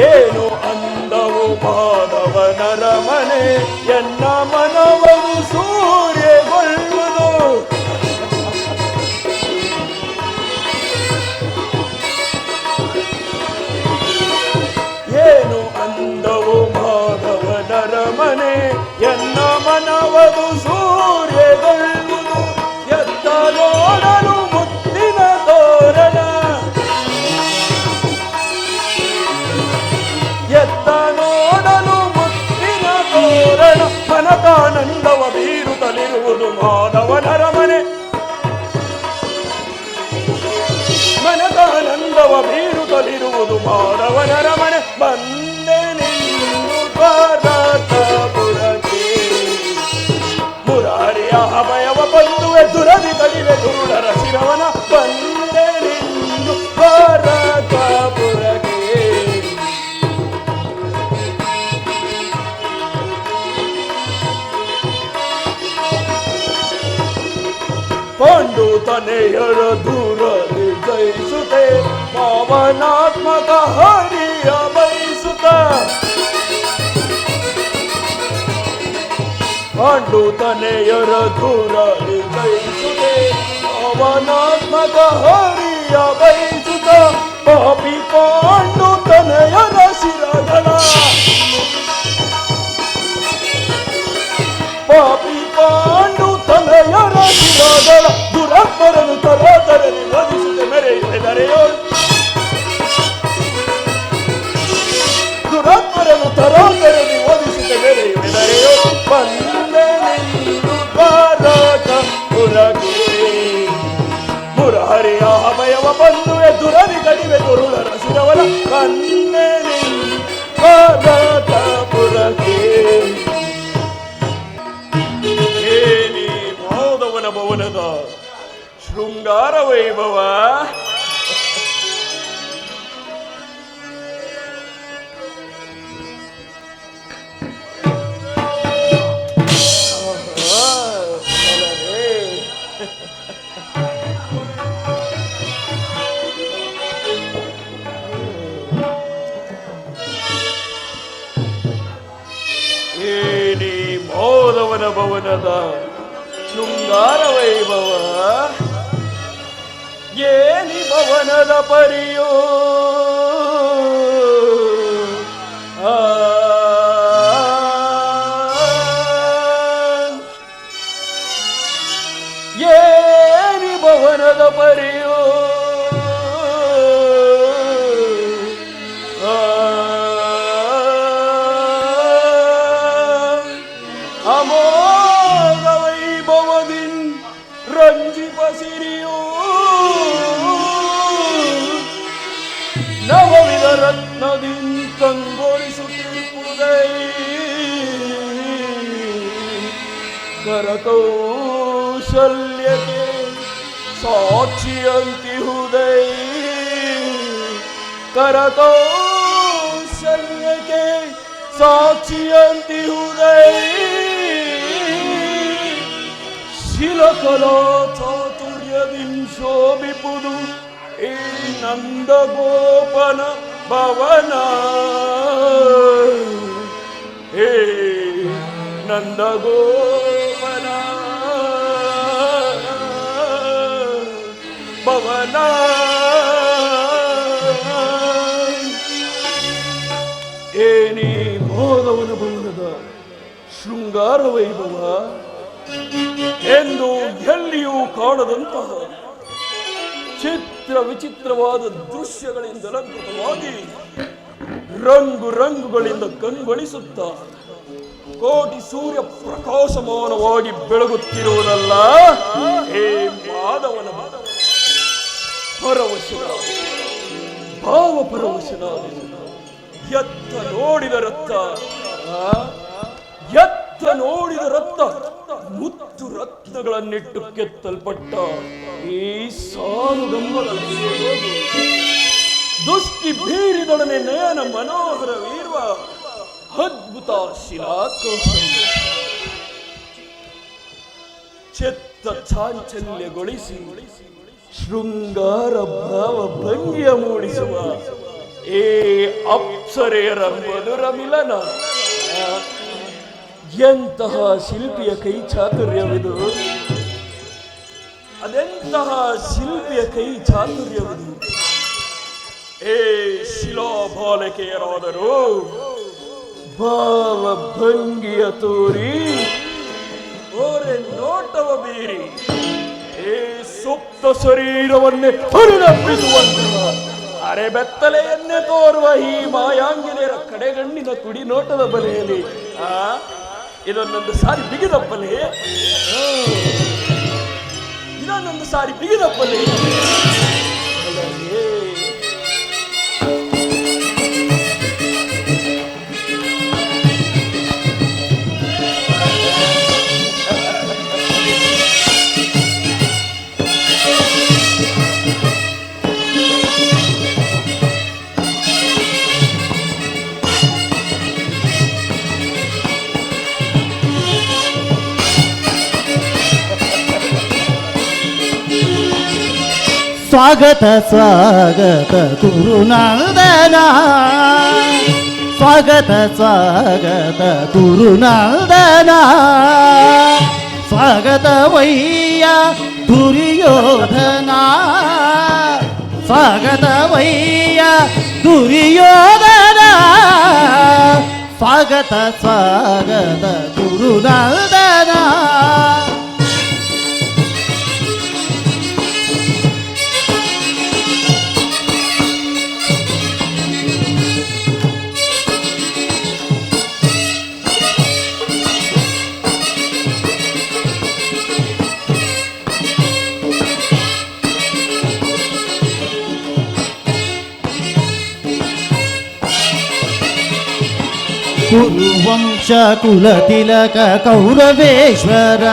ಏನು ಅಂದವು ಮಾಧವನರ ಮನೆ ಎನ್ನ ಮನವನ್ನು ಸೂರ್ಯಗೊಳ್ಳುವುದು. ಏನು ಅಂದವು ಮಾಧವನರ ಮನೆ ಎನ್ನ ಮನವದು ಸೂರ್ಯಗೊಳ್ಳುವುದು. ಎತ್ತ ನೋಡಲು ಮುತ್ತಿನ ತೋರಣ ಎತ್ತ ನೋಡಲು ಮುತ್ತಿನ ತೋರಣ ಮನಕಾನಂದವ ಬೀರುತ್ತಲಿರುವುದು ಮಾಧವನರ ಮನೆ ಮನಕಾನಂದವ ಬೀರುತ್ತಲಿರುವುದು ಮಾಧವನರ ಮನೆ. ಬಂದೆನೆಂದು ದ್ವಾರಕಾಪುರಕ್ಕೆ ಮುರಾರಿಯ ಅಭಯವ ಬಂದುವೆ ದುರದಿ ಕಡಿವೆ ದುರುಳರ ಶಿರವನ ಬಂದೆನೆಂದು ದ್ವಾರಕಾಪುರಕ್ಕೆ. ಪಾಂಡು ತನೆಯರ ದೂರದಿ ಜಯಿಸುತ್ತೆ ಪಾವನಾತ್ಮಕ ಹರಿಯ ಬಯಸುತ್ತ. ಪಾಂಡು ತನೆಯರ ದೂರದಿ ಜಯಿಸುತ್ತೆ ಪಾವನಾತ್ಮಕ ಹರಿಯ ಬಯಸುತ್ತ. ಪಾಪಿ ಪಾಂಡು ತನೆಯರ ಶಿರಗಳ ಪಾಪಿ ಪಾಂಡು ತನೆಯರ ಶಿರಗಳ ದುರಾತ್ಮರನ್ನು ತರಾತರಲಿ ವಧಿಸುತ್ತೆ ಮೆರೆಯುವೆದರೆಯೋಳು. ದುರಾತ್ಮರನ್ನು ತರಾತರಲಿ ವಧಿಸುತ್ತೆ ಮೆರೆಯುವೆದರೆಯೋಳು. ಬಂದೆನೆಂದು ದ್ವಾರಕಾಪುರಕ್ಕೆ ಮುರಾರಿಯ ಅಭಯವ ಬಂದುವೆ ದುರದಿ ಕಡಿವೆ ದುರುಳರ ಶಿರವನ ಬಂದೆನೆಂದು ದ್ವಾರಕಾಪುರಕ್ಕೆ. ಏನಿ ಮಾಧವನ ಭವನದ ಶೃಂಗಾರ ವೈಭವ ಏನಿ ಮಾಧವನ ಭವನದ ಶೃಂಗಾರ ವೈಭವ ಏನಿ ಭವನದ ಪರಿಯೋ ಏನಿ ಭವನದ ಪರಿಯೋ ಅಮೋಘ ವೈಭವದಿನ್ ರಂಜಿಪ ಸಿರಿಯೋ ನವವಿಧ ರತ್ನದಿನ್ ಕಂಗೊಳಿಸುತ್ತಿರುವುದೈ ಕರಕೌಶಲ್ಯಕ್ಕೆ ಸಾಕ್ಷಿಯಂತಿಹುದೈ ಕರಕೌಶಲ್ಯಕ್ಕೆ ಸಾಕ್ಷಿಯಂತಿಹುದೈ ಶಿಲಕಲಾ ಚಾತುರ್ಯದಿನ್ ಶೋಭಿಪುದು ಈ ನಂದಗೋಪನ ಭವನ ಏ ನಂದಗೋಪನ ಭವನ ಏನಿ ಮಾಧವನ ಭವನದ ಶೃಂಗಾರ ವೈಭವ ಎಂದು ಎಲ್ಲಿಯೂ ಕಾಣದಂತಹ ಚಿತ್ರ ವಿಚಿತ್ರವಾದ ದೃಶ್ಯಗಳಿಂದ ಅಲಂಕೃತವಾಗಿ ರಂಗು ರಂಗುಗಳಿಂದ ಕಂಗೊಳಿಸುತ್ತ ಕೋಟಿ ಸೂರ್ಯ ಪ್ರಕಾಶಮಾನವಾಗಿ ಬೆಳಗುತ್ತಿರುವುದಲ್ಲ ಹೇ ಮಾಧವನ ಪರವಶನಾದ ಭಾವ ಪರವಶನಾದ ಎತ್ತ ನೋಡಿದ ರಕ್ತ ಎತ್ತ ನೋಡಿದ ರಕ್ತ ಮುತ್ತು ರತ್ನಗಳನ್ನಿಟ್ಟು ಕೆತ್ತಲ್ಪಟ್ಟ ಈ ಸಾಲುಗಂಬಗಳ ದುಷ್ಟಿ ಬೀರಿದೊಡನೆ ನಯನ ಮನೋಹರವಿರುವ ಅದ್ಭುತ ಶಿಲಾಕೌಶಲ್ಯ ಚೆತ್ತ ಚಾಂಚಲ್ಯಗೊಳಿಸಿ ಶೃಂಗಾರ ಭಾವ ಭಂಗಿಯ ಮೂಡಿಸುವ ಏ ಅಪ್ಸರೆಯರ ಮಧುರ ಮಿಲನ. ಎಂತಹ ಶಿಲ್ಪಿಯ ಕೈ ಚಾತುರ್ಯವಿದು, ಅದೆಂತಹ ಶಿಲ್ಪಿಯ ಕೈ ಚಾತುರ್ಯವಿದು. ಏ ಶಿಲಾಬಾಲಕೆಯರಾದರೂ ಭಾವ ಭಂಗಿಯ ತೋರಿ ಓರೆ ನೋಟವ ಬೀರಿ ಏ ಸುಪ್ತ ಶರೀರವನ್ನೇ ಪರಿಣಮಿಸುವಂತಹ ಅರೆ ಬೆತ್ತಲೆಯನ್ನೇ ತೋರುವ ಈ ಮಾಯಾಂಗಿನೆಯರ ಕಡೆಗಣ್ಣಿನ ಕುಡಿ ನೋಟದ ಬಲೆಯಲ್ಲಿ ಇದನ್ನೊಂದು ಸಾರಿ ಬಿಗಿದಪ್ಪಲೆ, ಇದನ್ನೊಂದು ಸಾರಿ ಬಿಗಿದಪ್ಪಲೆ. ಸ್ವಾಗತ ಸ್ವಾಗತ ಗುರುನಾದನ, ಸ್ವಾಗತ ಸ್ವಾಗತ ಗುರುನಾದನ, ಸ್ವಾಗತವಯ್ಯ ದುರ್ಯೋಧನ, ಸ್ವಾಗತವಯ್ಯ ದುರ್ಯೋಧನ, ಸ್ವಾಗತ ಸ್ವಾಗತ ಗುರುನಾದನ. ಕುರುವಂಶ ಕುಲತಿಲಕ ಕೌರವೇಶ್ವರ,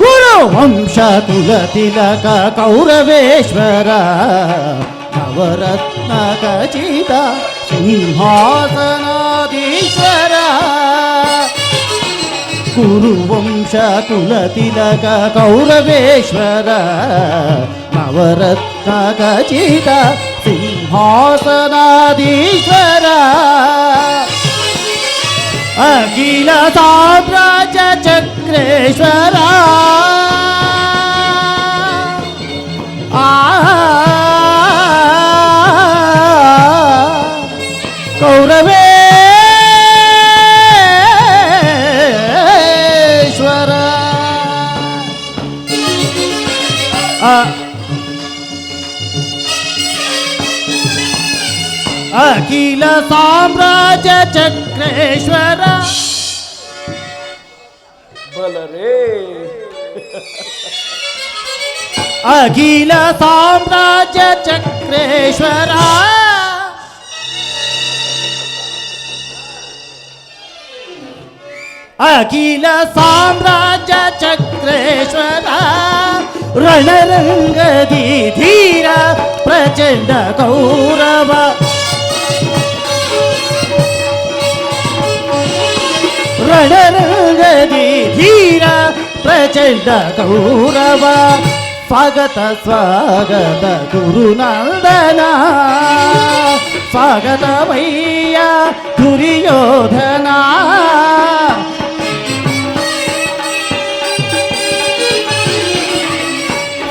ಕುರುವಂಶ ಕುಲತಿಲಕ ಕೌರವೇಶ್ವರ, ನವರತ್ನ ಖಚಿತ ಸಿಂಹಾಸನಾಧೀಶ್ವರ, ಕುರುವಂಶ ಕುಲತಿಲಕ ಕೌರವೇಶ್ವರ, ನವರತ್ನ ಖಚಿತ ಸಿಂಹಾಸನಾಧೀಶ್ವರ, ಅಖಿಲ ಸಾಮ್ರಾಜ್ಯ ಚಕ್ರೇಶ್ವರ, ಕೌರವೇಶ್ವರ, ಅಖಿಲ ಸಾಮ್ರಾಜ್ಯ ಚಕ್ರೇಶ್ವರ. ಬಲರೇ ಅಖಿಲ ಸಾಮ್ರಾಜ್ಯ ಚಕ್ರೇಶ್ವರ, ಅಖಿಲ ಸಾಮ್ರಾಜ್ಯ ಚಕ್ರೇಶ್ವರ, ರಣರಂಗದಿ ಧೀರ ಪ್ರಚಂಡ ಕೌರವ, ರಣರಂಗದಿ ಧೀರ ಪ್ರಚಂಡ ಕೌರವ, ಸ್ವಾಗತ ಸ್ವಾಗತ ಗುರುನಂದನ, ಸ್ವಾಗತವಯ್ಯ ದುರ್ಯೋಧನ,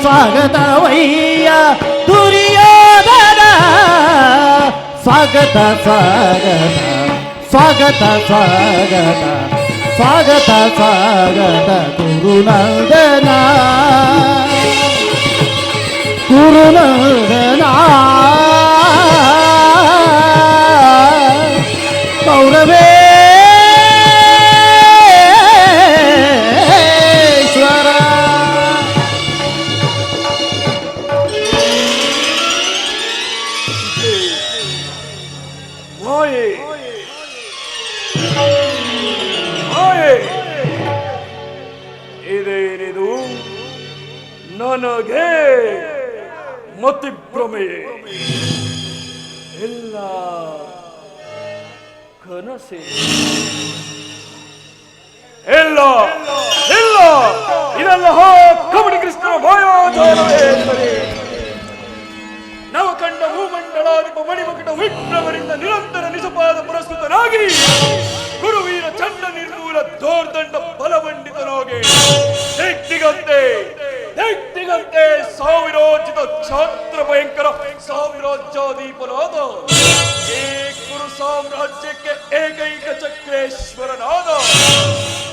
ಸ್ವಾಗತವಯ್ಯ ದುರ್ಯೋಧನ, ಸ್ವಾಗತ ಸ್ವಾಗತ ಸ್ವಾಗತ ಸ್ವಾಗತ ಸ್ವಾಗತ ಸ್ವಾಗತ ಗುರುನಂದನ. ಗುರುನಂದನ ಪೌರವೇಶ್ವರ. ಮಾಯೆ ಮಾಯೆ ಇದೇನಿದು ನನಗೆ ಮತಿಭ್ರಮೆಯೇ ಎಲ್ಲ ಕನಸೆ ಇಲ್ಲ ಇಲ್ಲ ಇದೆಲ್ಲ ಕಬಡ್ಡಿ ಕೃಷ್ಣನ ಮಾಯಾಜಾಲವೇ ಸರಿ. ನವ ಕಂಡ ಭೂಮಂಡಲಾಧಿಪ ಮಣಿಮಕಟ ವಿಪ್ರವರಿಂದ ನಿರಂತರ ನಿಜಪಾದ ಪುರಸ್ಕೃತನಾಗಿ ಗುರುವೀರ ಚಂಡ ನಿರ್ಮೂಲ ದೋರ್ದಂಡ ಬಲಮಂಡಿತನಾಗಿ ದಿಗ್ದಿಗಂತೆ ದಿಗ್ದಿಗಂತೆ ಸಾವಿರೋಚಿತ ಛಾತ್ರ ಭಯಂಕರ ಸಾಮ್ರಾಜ್ಯಾಧೀಪನಾದ ಈ ಕುರು ಸಾಮ್ರಾಜ್ಯಕ್ಕೆ ಏಕೈಕ ಚಕ್ರೇಶ್ವರನಾದ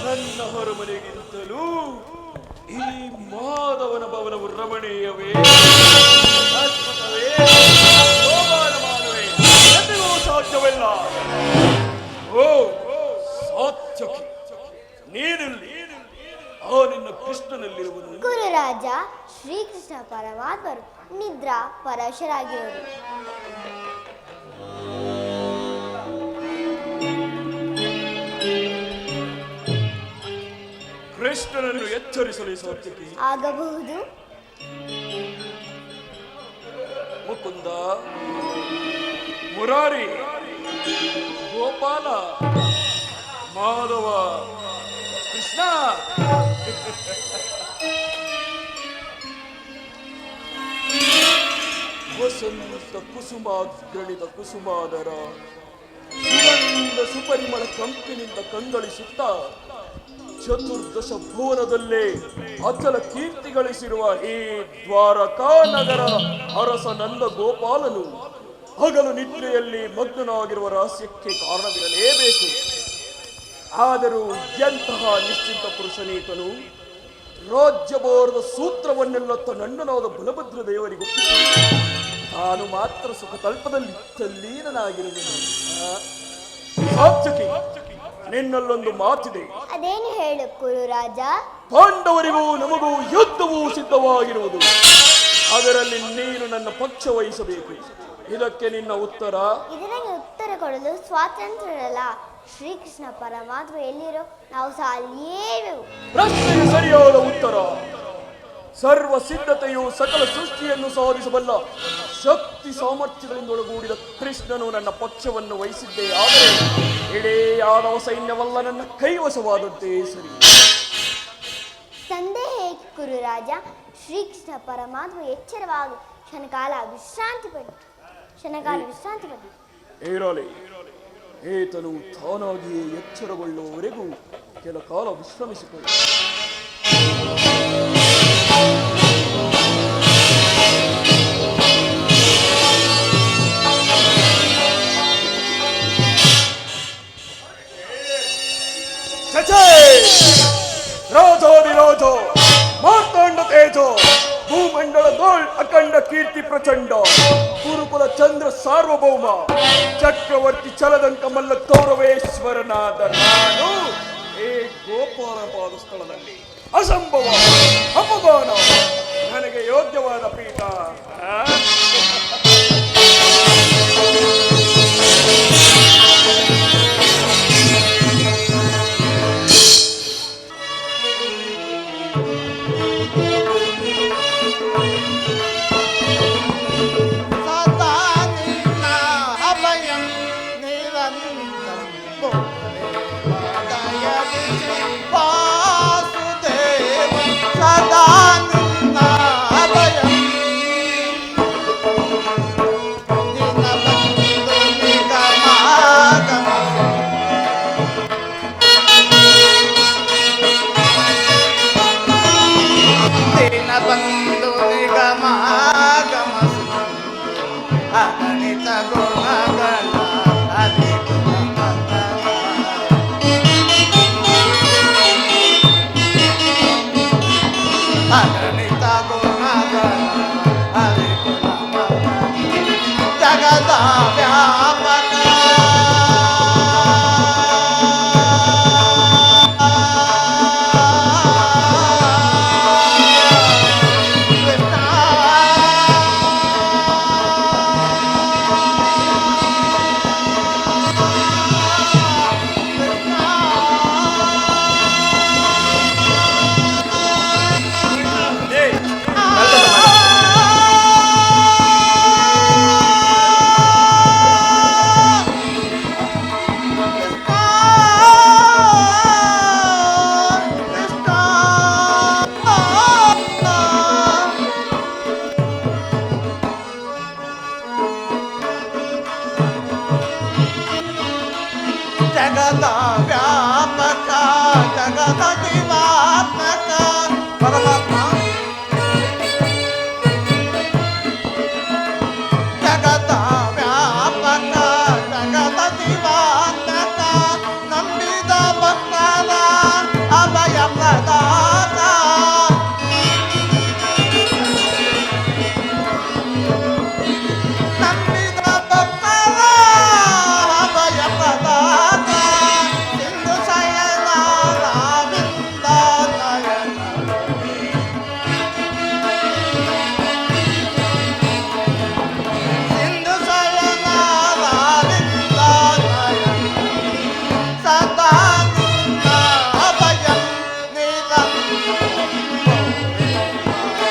ನನ್ನ ಹೊರಮನೆಗಿಂತಲೂ ಈ ಮಾಧವನ ಭವನವು ರಮಣೀಯವೇ, ಶಾಶ್ವತವೇ, ಶೋಭಾನಮಾನವೇ, ಎಂದಿಗೂ ಸಾಧ್ಯವಿಲ್ಲ. ಓ ಸಾತ್ಯಕಿ, ನೀನಿಲ್ಲಿ ಆ ನಿನ್ನ ಕೃಷ್ಣನಲ್ಲಿರುವುದು. ಗುರುರಾಜ ಶ್ರೀಕೃಷ್ಣ ಪರಮಾತ್ಮರು ನಿದ್ರಾ ಪರಶರಾಗಿರುವರು. ಕೃಷ್ಣನನ್ನು ಎಚ್ಚರಿಸಲು ಸಾತ್ಯಕಿ ಆಗಬಹುದು. ಮುಕುಂದ, ಮುರಾರಿ, ಗೋಪಾಲ, ಮಾಧವ, ಕೃಷ್ಣ, ವಸಂತ ಕುಸುಮಾಗ್ರಣಿತ ಕುಸುಮಾದರ ಸುಗಂಧ ಸುಪರಿಮಳ ಕಂಪಿನಿಂದ ಕಂಗಳಿಸುತ್ತ ಚತುರ್ದಶ ಭುವನದಲ್ಲೇ ಅಚಲ ಕೀರ್ತಿ ಗಳಿಸಿರುವ ಈ ದ್ವಾರಕಾ ನಗರ ಅರಸ ನಂದ ಗೋಪಾಲನು ಹಗಲು ನಿದ್ರೆಯಲ್ಲಿ ಮಗ್ನನಾಗಿರುವ ರಹಸ್ಯಕ್ಕೆ ಕಾರಣವಿರಲೇಬೇಕು. ಆದರೂ ಎಂತಹ ನಿಶ್ಚಿಂತ ಪುರುಷನೀತನು ರಾಜ್ಯಭಾರದ ಸೂತ್ರವನ್ನೆಲ್ಲ ತನ್ನಣ್ಣನಾದ ಬಲಭದ್ರ ದೇವರಿಗೊಪ್ಪಿಸಿ ತಾನು ಮಾತ್ರ ಸುಖ ತಲ್ಪದಲ್ಲಿ ತಲ್ಲೀನನಾಗಿರುವನು. ಸಾತ್ಯಕಿ, ನಿನ್ನಲ್ಲೊಂದು ಮಾತಿದೆ. ಅದೇನು ಹೇಳು ಕುರುರಾಜ. ಪಾಂಡವರಿಗೂ ನಮಗೂ ಯುದ್ಧವೂ ಸಿದ್ಧವಾಗಿರುವುದು. ಅದರಲ್ಲಿ ನೀನು ನನ್ನ ಪಕ್ಷ ವಹಿಸಬೇಕು. ಇದಕ್ಕೆ ನಿನ್ನ ಉತ್ತರ? ಇದಕ್ಕೆ ಉತ್ತರ ಕೊಡಲು ಸ್ವಾತಂತ್ರ್ಯರಲ್ಲ. ಶ್ರೀಕೃಷ್ಣ ಪರಮಾತ್ಮ ಎಲ್ಲಿರೋ ನಾವು ಸಹ ಅಲ್ಲಿಯೇ. ಪ್ರಶ್ನೆಗೆ ಸರಿಯಾದ ಉತ್ತರ. ಸರ್ವ ಸಿದ್ಧತೆಯು ಸಕಲ ಸೃಷ್ಟಿಯನ್ನು ಸಾಧಿಸಬಲ್ಲ ಶಕ್ತಿ ಸಾಮರ್ಥ್ಯಗಳಿಂದೊಳಗೂಡಿದ ಕೃಷ್ಣನು ನನ್ನ ಪಕ್ಷವನ್ನು ವಹಿಸಿದ್ದೇ ಆದರೆ ಇಡೀ ಯಾದವ ಸೈನ್ಯವಲ್ಲ ನನ್ನ ಕೈವಶವಾದಂತೆ ಸರಿ. ಸಂದೇಹ ಏಕೆ ಕುರುರಾಜ. ಶ್ರೀಕೃಷ್ಣ ಪರಮಾತ್ಮ ಎಚ್ಚರವಾಗಿ ಕ್ಷಣಕಾಲ ವಿಶ್ರಾಂತಿ ಪಡಿ. ಇರಲಿ, ಏತನು ತಾನಾಗಿಯೇ ಎಚ್ಚರಗೊಳ್ಳುವವರೆಗೂ ಕೆಲ ಕಾಲ ವಿಶ್ರಮಿಸಿಕೊಳ್ಳಿ. ರಾಜಾದಿರಾಜ ಮಾರ್ತಾಂಡ ತೇಜ ಭೂಮಂಡಲ ದೋಳ್ ಅಖಂಡ ಕೀರ್ತಿ ಪ್ರಚಂಡ ಗುರುಕುಲ ಚಂದ್ರ ಸಾರ್ವಭೌಮ ಚಕ್ರವರ್ತಿ ಚಲದಂಕ ಮಲ್ಲ ಕೌರವೇಶ್ವರನಾದ ನಾನು ಈ ಗೋಪಾಲಪಾದ ಸ್ಥಳದಲ್ಲಿ ಅಸಂಭವ ಅಪಮಾನ ನನಗೆ ಯೋಗ್ಯವಾದ ಪೀಠ. ಅಗಣಿತ ಗುಣಗಳ ಜಗದ ಜೀವಾತ್ಮಕ ಪರಮಾತ್ಮ ಜಗದ ವ್ಯಾಪಕ ಜಗದ ಜೀವಾತ್ಮಕ ನಂಬಿದ ಭಕ್ತರ ಅಭಯ ಪ್ರದಾತ ನಂಬಿದ ಭಕ್ತರ ಅಭಯ ಪ್ರದಾತ ಸಿಂಧು ಶಯನ ರಾವಿಂದ ನಯನ ಸಿಂಧು ಶಯನ ರಾವಿಂದ ನಯನ ಸದಾ ನಿನ್ನ ಅಭಯಂ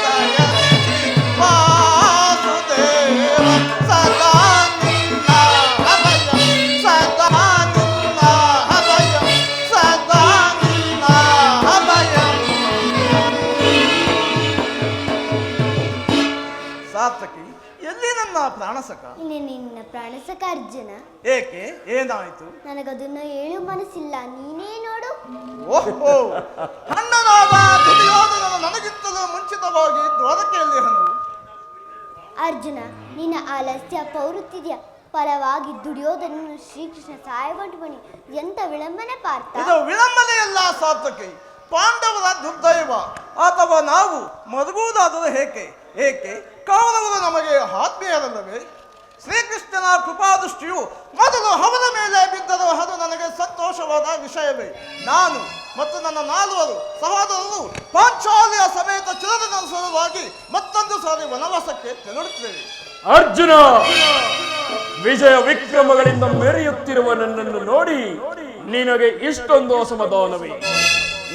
ದಯನಿಧಿ ವಾಸುದೇವ ಸದಾ ನಿನ್ನ ಅಭಯಂ ಸದಾ ನಿನ್ನ ಅಭಯಂ ಸದಾ ನಿನ್ನ ಅಭಯಂ ಸಾರ್ಥಕಿ ಎಲ್ಲಿ ನನ್ನ ಪ್ರಾಣಸಕ ಇಲ್ಲಿ ನಿನ್ನ ಪ್ರಾಣಸಕ ಅರ್ಜುನ. ಏಕೆ ಏನಾಯಿತು ನನಗದನ್ನು ಹೇಳು ಮನಸ್ಸಿಲ್ಲ, ನೀನೇ ನೋಡು. ಓಹೋ ಅಣ್ಣನಾದ ದುರ್ಯೋಧನನು ನನಗಿಂತಲೂ ಮುಂಚಿತವಾಗಿ ದ್ವಾರಕೆಯಲ್ಲಿ ಹಣ್ಣು ಅರ್ಜುನ, ನಿನ್ನ ಆಲಸ್ಯ ಪೌರುತ್ತಿದ್ಯ ಫಲವಾಗಿ ದುರ್ಯೋಧನನು ಶ್ರೀಕೃಷ್ಣ ಸಹಾಯಗೊಂಡು ಬನ್ನಿ. ಎಂತ ವಿಳಂಬನೆ ಪಾರ್ಥ. ಇದು ವಿಳಂಬನೆಯಲ್ಲ ಸಾರ್ಥಕಿ, ಪಾಂಡವರ ದುರ್ದೈವ. ಅಥವಾ ನಾವು ಮರುಗುವುದಾದರೂ ಏಕೆ ಏಕೆ ಕೌರವರು ನಮಗೆ ಆತ್ಮೀಯರಲ್ಲವೇ? ಶ್ರೀಕೃಷ್ಣನ ಕೃಪಾದೃಷ್ಟಿಯು ಮೊದಲು ಅವರ ಮೇಲೆ ಬಿದ್ದರೂ ಅದು ನನಗೆ ಸಂತೋಷವಾದ ವಿಷಯವೇ. ನಾನು ಮತ್ತು ನನ್ನ 4 ಸಹೋದರರು ಪಾಂಚಾಲಿಯ ಸಮೇತ ಚಿರದಿನ ಸಲುವಾಗಿ ಮತ್ತೊಂದು ಸಾರಿ ವನವಾಸಕ್ಕೆ ತೆರಳುತ್ತೇವೆ. ಅರ್ಜುನ, ವಿಜಯ ವಿಕ್ರಮಗಳಿಂದ ಮೆರೆಯುತ್ತಿರುವ ನನ್ನನ್ನು ನೋಡಿ ನಿನಗೆ ಇಷ್ಟೊಂದು ಅಸಮಾಧಾನವೇ?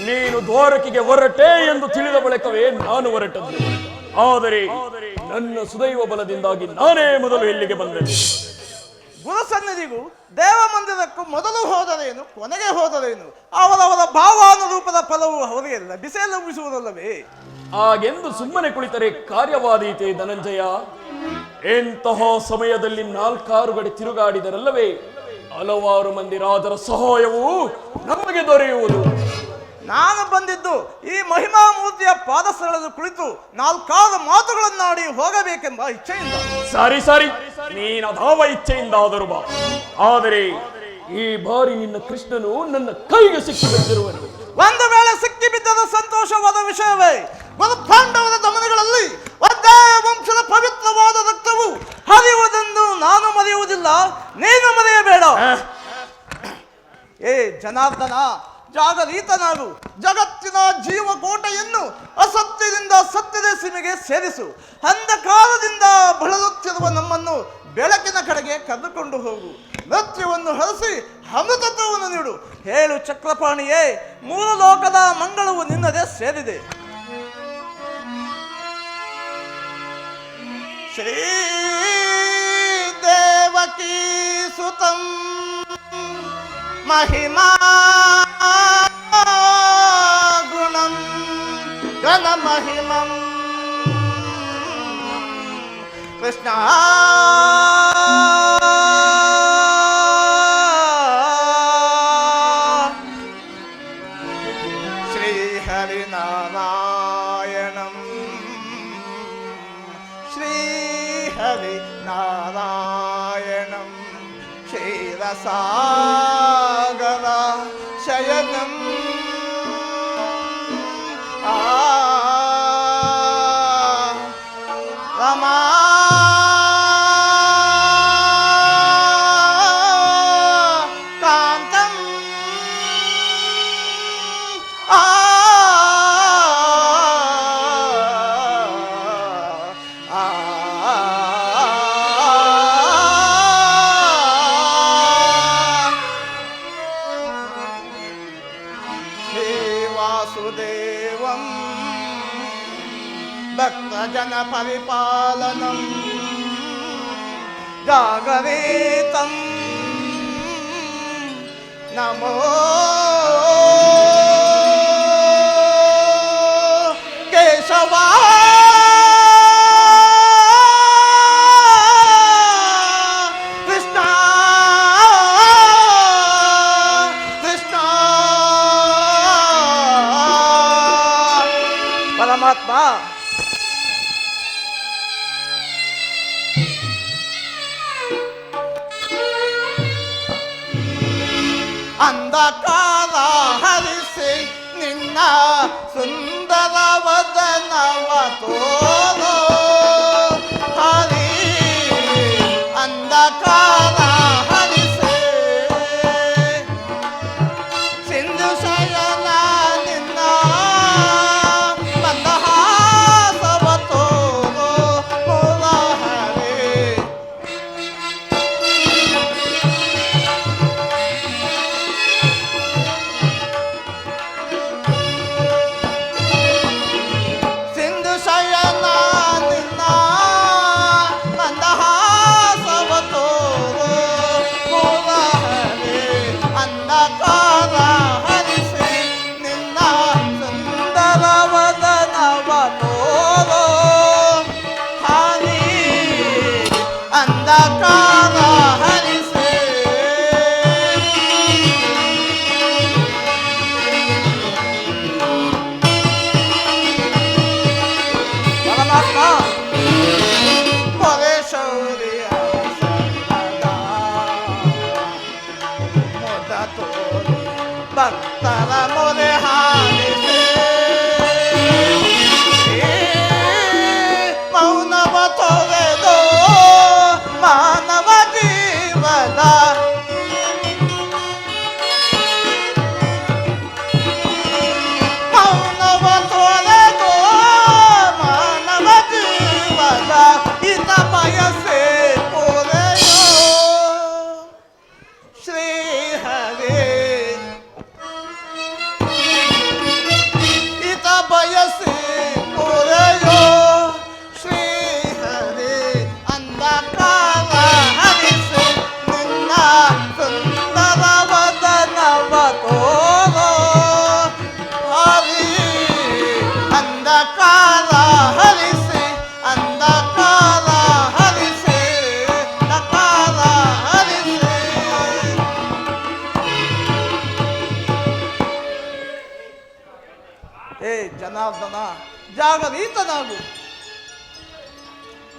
ನೀನು ದ್ವಾರಕೆಗೆ ಹೊರಟೆ ಎಂದು ತಿಳಿದ ಬಳಿಕವೇ ನಾನು ಹೊರಟದ್ದು. ಆದರೆ ನನ್ನ ಸುದೈವ ಬಲದಿಂದಾಗಿ ನಾನೇ ಮೊದಲು ಇಲ್ಲಿಗೆ ಬಂದೆನು. ಗುರು ಸನ್ನಿಧಿಗೂ ದೇವ ಮಂದಿರಕ್ಕೂ ಮೊದಲು ಹೋದರೇನು ಕೊನೆಗೆ ಹೋದರೇನು ಅವರವರ ಭಾವಾನುರೂಪದ ಫಲವು ಅವರಿಗೆ ಲಭಿಸುವುದಲ್ಲವೇ? ಹಾಗೆಂದು ಸುಮ್ಮನೆ ಕುಳಿತರೆ ಕಾರ್ಯವಾದೀತೆ ಧನಂಜಯ. ಎಂತಹ ಸಮಯದಲ್ಲಿ 4 ಗಡಿ ತಿರುಗಾಡಿದರಲ್ಲವೇ ಹಲವಾರು ಮಂದಿ ರಾಜರ ಸಹಾಯವು ನಮಗೆ ದೊರೆಯುವುದು. ನಾನು ಬಂದಿದ್ದು ಈ ಮಹಿಮಾ ಮೂರ್ತಿಯ ಪಾದಸ್ಥಳದಲ್ಲಿ ಕುಳಿತು 4 ಮಾತುಗಳನ್ನಾಡಿ ಹೋಗಬೇಕೆಂಬ ಇಚ್ಛೆಯಿಂದ. ಸರಿ ಸರಿ, ನೀನದಾವ ಇಚ್ಛೆಯಿಂದಾದರೂ ಬಾ. ಆದರೆ ಈ ಬಾರಿ ನಿನ್ನ ಕೃಷ್ಣನು ನನ್ನ ಕೈಗೆ ಸಿಕ್ಕಿಬಿದ್ದಿರುವನು. ಒಂದು ವೇಳೆ ಸಿಕ್ಕಿಬಿದ್ದದ ಸಂತೋಷವಾದ ವಿಷಯವೇ. ಪಾಂಡವರ ದಮನಗಳಲ್ಲಿ ಒಂದೇ ವಂಶದ ಪವಿತ್ರವಾದ ರಕ್ತವು ಹರಿಯುವುದೆಂದು ನಾನು ಮರೆಯುವುದಿಲ್ಲ, ನೀನು ಮರೆಯಬೇಡ. ಏ ಜನಾರ್ದನ, ಜಾಗರೀತನಾಗು. ಜಗತ್ತಿನ ಜೀವಕೋಟೆಯನ್ನು ಅಸತ್ಯದಿಂದ ಸತ್ಯದ ಸೀಮೆಗೆ ಸೇರಿಸು. ಅಂಧಕಾರದಿಂದ ಬಳಲುತ್ತಿರುವ ನಮ್ಮನ್ನು ಬೆಳಕಿನ ಕಡೆಗೆ ಕರೆದುಕೊಂಡು ಹೋಗು. ನೃತ್ಯವನ್ನು ಹರಿಸಿ ಅಮೃತತ್ವವನ್ನು ನೀಡು. ಹೇಳು ಚಕ್ರಪಾಣಿಯೇ, 3 ಲೋಕದ ಮಂಗಳವು ನಿನ್ನದೇ ಸೇರಿದೆ. ಶ್ರೀ ದೇವಕೀ ಸುತಂ ಮಹಿಮಾ ಗುಣಂ ಗಣ ಮಹಿಮಂ ಕೃಷ್ಣ ಶ್ರೀ ಹರಿನಾರಾಯಣಂ ಶ್ರೀ ಹರಿನಾರಾಯಣಂ ಕ್ಷೀರಸಾಗರ ಶಯನಂ ರಮಾ ಕಾಂತಂ ವಾಸುದೇವಂ ಭಕ್ತಜನ ಪರಿಪಾಲನಂ ಜಾಗರೇತಂ ನಮೋ ಕೇಶವ ಕೃಷ್ಣ ಕೃಷ್ಣ ಅಂಧಕಾರ ಹರಿಸಿ ನಿನ್ನ ಸುಂದರ ವದನವ ತೋರೋ ಹರಿ ಅಂಧಕಾರ ಹರಿಸಿ ಸಿಂಧು ಶಯನ ನಿನ್ನ ಮಂದಹಾಸವ ತೋರೋ ಮುರಹರಿ ಸಿಂಧು ಶಯನ ನಿನ್ನ ಮಂದಹಾಸವ ತೋರೋ ಮುರಹರಿ ಅಂಧಕಾರ ಹರಿಸಿ ನಿನ್ನ ಸುಂದರ ವದನವ ತೋರೋ ಹರಿ ಅಂಧಕಾರ ಹರಿಸಿ ಪರಮಾತ್ಮ ಪೊರೆ ಶೌರ್ಯ ಸಲ್ಲದ ಮೋದ ತೋರಿ ಭಕ್ತರ ಮೊರೆ ಹಾಲಿಸಿ ಮೌನವ ತೊರೆದು ಮಾನವ ಜೀವದ ಮೌನವ ತೊರೆದು ಮಾನವ ಜೀವದ ಹಿತ ಬಯಸೆ ಪೂರೆಯೋ ಶ್ರೀಹರಿ ಹಿತ ಬಯಸೆ ಪೂರೆಯೋ ಶ್ರೀಹರಿ ಅಂಧಕಾರ ಹರಿಸಿ ನಿನ್ನ ಸುಂದರ ವದನವ ತೋರೋ ಹರಿ ಅಂಧಕಾರ ಹರಿಸಿ ಅಂಧಕಾರ ಹರಿಸಿ ಅಂಧಕಾರ ಹರಿಸಿ ಏ ಜನಾರ್ದನ ಜಾಗರೀತನಾಗು